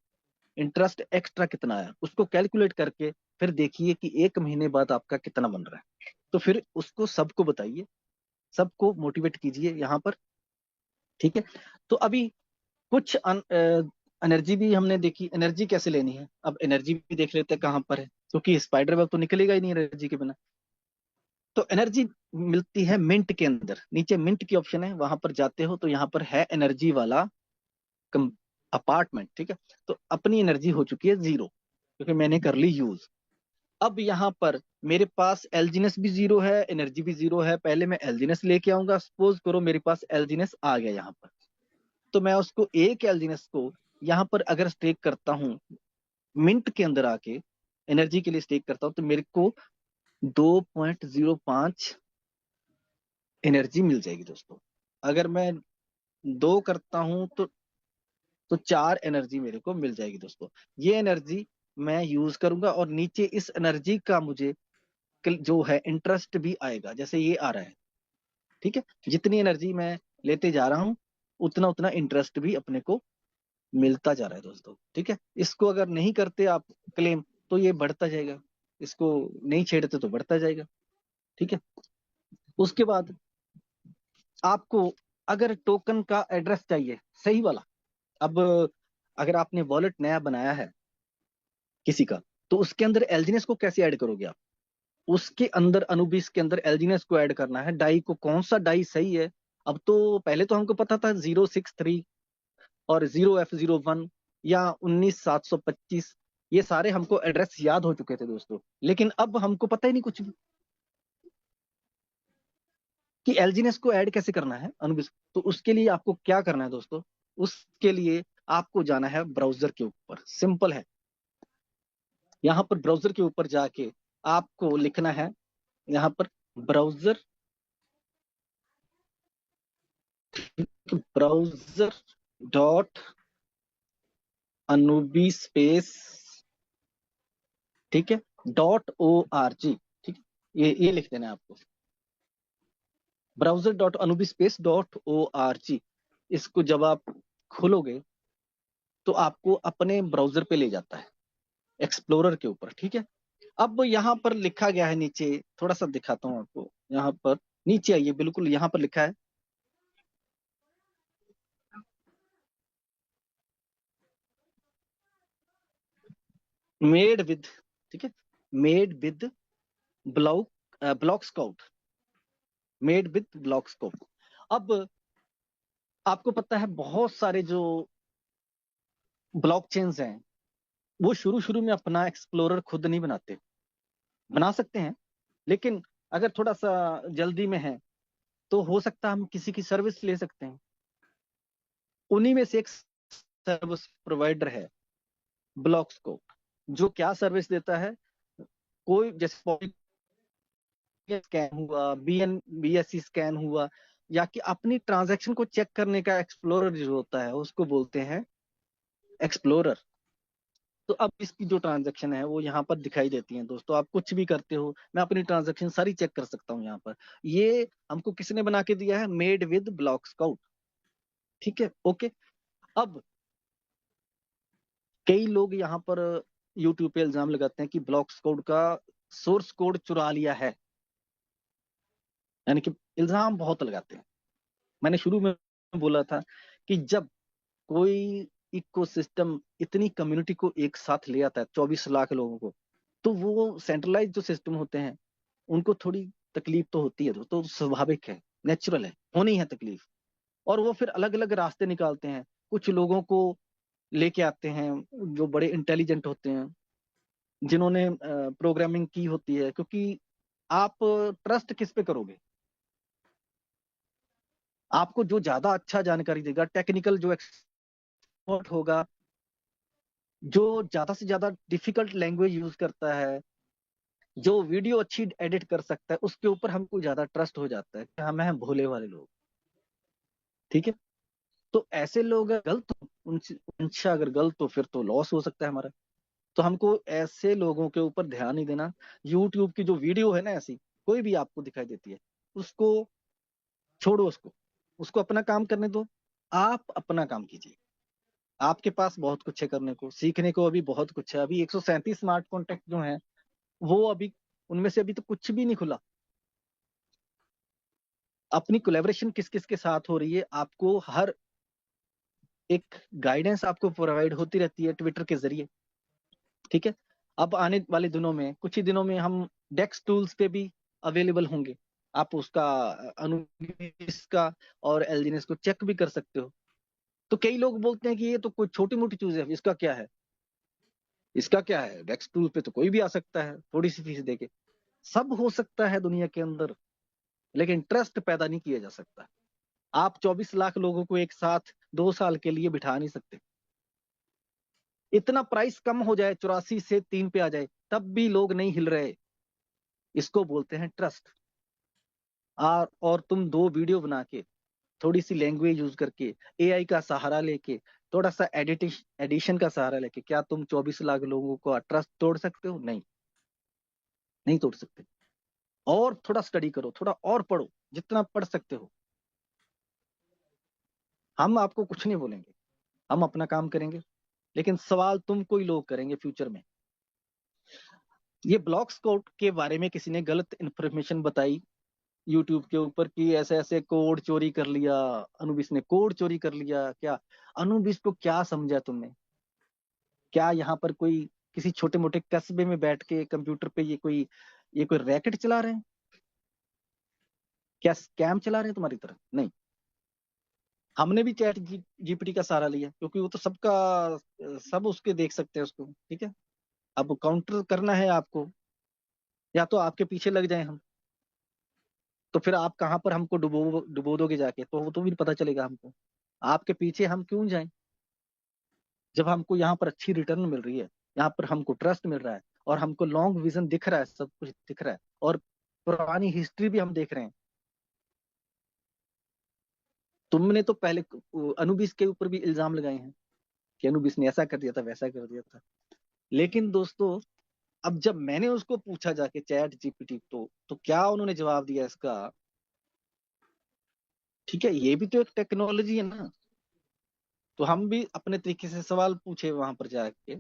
इंटरेस्ट एक्स्ट्रा कितना आया, उसको कैलकुलेट करके फिर देखिए कि 1 महीने बाद आपका कितना बन रहा है। तो फिर उसको सबको बताइए, सबको मोटिवेट कीजिए यहाँ पर, ठीक है। तो अभी कुछ एनर्जी भी हमने देखी, एनर्जी कैसे लेनी है। अब एनर्जी भी देख लेते हैं कहाँ पर है, क्योंकि स्पाइडर वेब तो निकलेगा ही नहीं एनर्जी के बिना। तो एनर्जी मिलती है मिंट के अंदर, नीचे मिंट की ऑप्शन है, वहां पर जाते हो तो यहाँ पर है एनर्जी वाला अपार्टमेंट, ठीक है, तो अपनी एनर्जी हो चुकी है 0, क्योंकि मैंने कर ली यूज। अब यहाँ पर मेरे पास एलजीनेस भी 0 है, एनर्जी भी 0 है। पहले मैं एलजीनेस लेके आऊंगा। सपोज करो मेरे पास एलजीनेस आ गया यहाँ पर, तो मैं उसको एक एलजीनेस को यहाँ पर अगर स्टेक करता हूँ, मिंट के अंदर आके एनर्जी के लिए स्टेक करता हूँ, तो मेरे को 2.05 एनर्जी मिल जाएगी दोस्तों। अगर मैं 2 करता हूं तो 4 एनर्जी मेरे को मिल जाएगी दोस्तों। ये एनर्जी मैं यूज करूंगा और नीचे इस एनर्जी का मुझे जो है इंटरेस्ट भी आएगा, जैसे ये आ रहा है। ठीक है, जितनी एनर्जी मैं लेते जा रहा हूं उतना उतना इंटरेस्ट भी अपने को मिलता जा रहा है दोस्तों। ठीक है, इसको अगर नहीं करते आप क्लेम तो ये बढ़ता जाएगा, इसको नहीं छेड़ते तो बढ़ता जाएगा। ठीक है, उसके बाद आपको अगर टोकन का एड्रेस चाहिए सही वाला, अब अगर आपने वॉलेट नया बनाया है किसी का, तो उसके अंदर एलजीनेस को कैसे ऐड करोगे आप? उसके अंदर अनुबिस के अंदर एलजीनेस को ऐड करना है। डाई को कौन सा डाई सही है? अब तो पहले तो हमको पता था 063 और 0F01 या 19725, ये सारे हमको एड्रेस याद हो चुके थे दोस्तों, लेकिन अब हमको पता ही नहीं कुछ भी कि एलजीनेस को ऐड कैसे करना है अनुबिस। तो उसके लिए आपको क्या करना है दोस्तों? उसके लिए आपको जाना है ब्राउजर के ऊपर। सिंपल है, यहाँ पर ब्राउजर के ऊपर जाके आपको लिखना है यहाँ पर ब्राउजर ब्राउजर डॉट अनुबी स्पेस, ठीक है, .org। ठीक है, ये लिख देना है आपको, ब्राउजर डॉट अनुबी स्पेस .org। इसको जब आप खोलोगे तो आपको अपने ब्राउजर पे ले जाता है, एक्सप्लोरर के ऊपर। ठीक है, अब यहाँ पर लिखा गया है नीचे, थोड़ा सा दिखाता हूँ आपको। यहाँ पर नीचे आइए, बिल्कुल यहाँ पर लिखा है मेड विद, ठीक है, made with block block scout, made with block scout. अब आपको पता है बहुत सारे जो ब्लॉक चेन्स हैं वो शुरू शुरू में अपना एक्सप्लोरर खुद नहीं बनाते, बना सकते हैं, लेकिन अगर थोड़ा सा जल्दी में है तो हो सकता है हम किसी की सर्विस ले सकते हैं। उन्हीं में से एक सर्विस प्रोवाइडर है ब्लॉक स्काउट, जो क्या सर्विस देता है, कोई जैसे स्कैन हुआ, बीएससी स्कैन हुआ, या कि अपनी ट्रांजैक्शन को चेक करने का एक्सप्लोरर जो होता है उसको बोलते हैं एक्सप्लोरर। तो अब इसकी जो ट्रांजैक्शन है वो यहाँ पर दिखाई देती है दोस्तों। आप कुछ भी करते हो, मैं अपनी ट्रांजैक्शन सारी चेक कर सकता हूँ यहाँ पर। ये हमको किसने बना के दिया है? Made with block scout. ठीक है, ओके। अब कई लोग यहाँ पर यूट्यूब पे इल्जाम लगाते हैं कि ब्लॉक स्काउट का सोर्स कोड चुरा लिया है, यानी कि इल्जाम बहुत लगाते हैं। मैंने शुरू में बोला था कि जब कोई इकोसिस्टम इतनी कम्युनिटी को एक साथ ले आता है, 24 लाख लोगों को, तो वो सेंट्रलाइज जो सिस्टम होते हैं उनको थोड़ी तकलीफ तो होती है दोस्तों, स्वाभाविक है, नेचुरल है, होनी है तकलीफ। और वो फिर अलग अलग रास्ते निकालते हैं, कुछ लोगों को लेके आते हैं जो बड़े इंटेलिजेंट होते हैं, जिन्होंने प्रोग्रामिंग की होती है। क्योंकि आप ट्रस्ट किस पे करोगे? आपको जो ज्यादा अच्छा जानकारी देगा, टेक्निकल जो एक्सपर्ट होगा, जो ज्यादा से ज्यादा डिफिकल्ट लैंग्वेज यूज करता है, जो वीडियो अच्छी एडिट कर सकता है, उसके ऊपर हमको ज्यादा ट्रस्ट हो जाता है कि हम हैं भोले वाले लोग। ठीक है, तो ऐसे लोग अगर गलत हो, उनसे अगर गलत हो फिर तो लॉस हो सकता है हमारा। तो हमको ऐसे लोगों के ऊपर ध्यान नहीं देना। यूट्यूब की जो वीडियो है ना, ऐसी कोई भी आपको दिखाई देती है, उसको छोड़ो, उसको उसको अपना काम करने दो। आप अपना काम कीजिए। आपके पास बहुत कुछ है करने को, सीखने को अभी बहुत कुछ है। अभी 137 स्मार्ट कॉन्टेक्ट जो हैं वो अभी, उनमें से अभी तो कुछ भी नहीं खुला। अपनी कोलेबोरेशन किस किस के साथ हो रही है, आपको हर एक गाइडेंस आपको प्रोवाइड होती रहती है ट्विटर के जरिए। ठीक है, अब आने वाले दिनों में, कुछ ही दिनों में हम डेक्स टूल्स पे भी अवेलेबल होंगे। आप उसका अनुबिस का और एलजीनेस को चेक भी कर सकते हो। तो कई लोग बोलते हैं कि ये तो कोई छोटी मोटी चीज है, इसका क्या है, इसका क्या है, वेक्स टूल पे तो कोई भी आ सकता है थोड़ी सी फीस देके। सब हो सकता है दुनिया के अंदर, लेकिन ट्रस्ट पैदा नहीं किया जा सकता। आप 24 लाख लोगों को एक साथ 2 साल के लिए बिठा नहीं सकते। इतना प्राइस कम हो जाए, 84 से 3 पे आ जाए, तब भी लोग नहीं हिल रहे। इसको बोलते हैं ट्रस्ट। और तुम 2 वीडियो बना के, थोड़ी सी लैंग्वेज यूज करके, एआई का सहारा लेके, थोड़ा सा एडिशन का सहारा लेके, क्या तुम 24 लाख लोगों को ट्रस्ट तोड़ सकते हो? नहीं, नहीं तोड़ सकते। और थोड़ा स्टडी करो, थोड़ा और पढ़ो, जितना पढ़ सकते हो। हम आपको कुछ नहीं बोलेंगे, हम अपना काम करेंगे, लेकिन सवाल तुम कोई लोग करेंगे फ्यूचर में। ये ब्लॉक्स कोड के बारे में किसी ने गलत इन्फॉर्मेशन बताई यूट्यूब के ऊपर कि ऐसे ऐसे कोड चोरी कर लिया, अनुबिस ने कोड चोरी कर लिया। क्या अनुबिस को क्या समझा तुमने? क्या यहाँ पर कोई किसी छोटे मोटे कस्बे में बैठ के कंप्यूटर पे ये कोई रैकेट चला रहे हैं? क्या स्कैम चला रहे हैं तुम्हारी तरह? नहीं। हमने भी चैट जीपीटी का सहारा लिया, क्योंकि वो तो सबका, सब उसके देख सकते हैं उसको, ठीक है। अब काउंटर करना है आपको, या तो आपके पीछे लग जाए हम, तो फिर आप कहाँ पर हमको डुबो डुबो दोगे जाके, तो वो तो भी पता चलेगा हमको। आपके पीछे हम क्यों जाएं, जब हमको यहाँ पर अच्छी रिटर्न मिल रही है, यहाँ पर हमको ट्रस्ट मिल रहा है, और हमको लॉन्ग विजन दिख रहा है, सब कुछ दिख रहा है, और पुरानी हिस्ट्री भी हम देख रहे हैं। तुमने तो पहले अनुबिस के ऊपर भी इल्जाम लगाए हैं कि अनुबिस ने ऐसा कर दिया था, वैसा कर दिया था। लेकिन दोस्तों, अब जब मैंने उसको पूछा जाके चैट जीपीटी, तो क्या उन्होंने जवाब दिया इसका? ठीक है, ये भी तो एक टेक्नोलॉजी है ना। तो हम भी अपने तरीके से सवाल पूछे वहां पर जाके।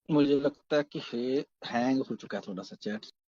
मुझे लगता है कि हैंग हो चुका है थोड़ा सा चैट।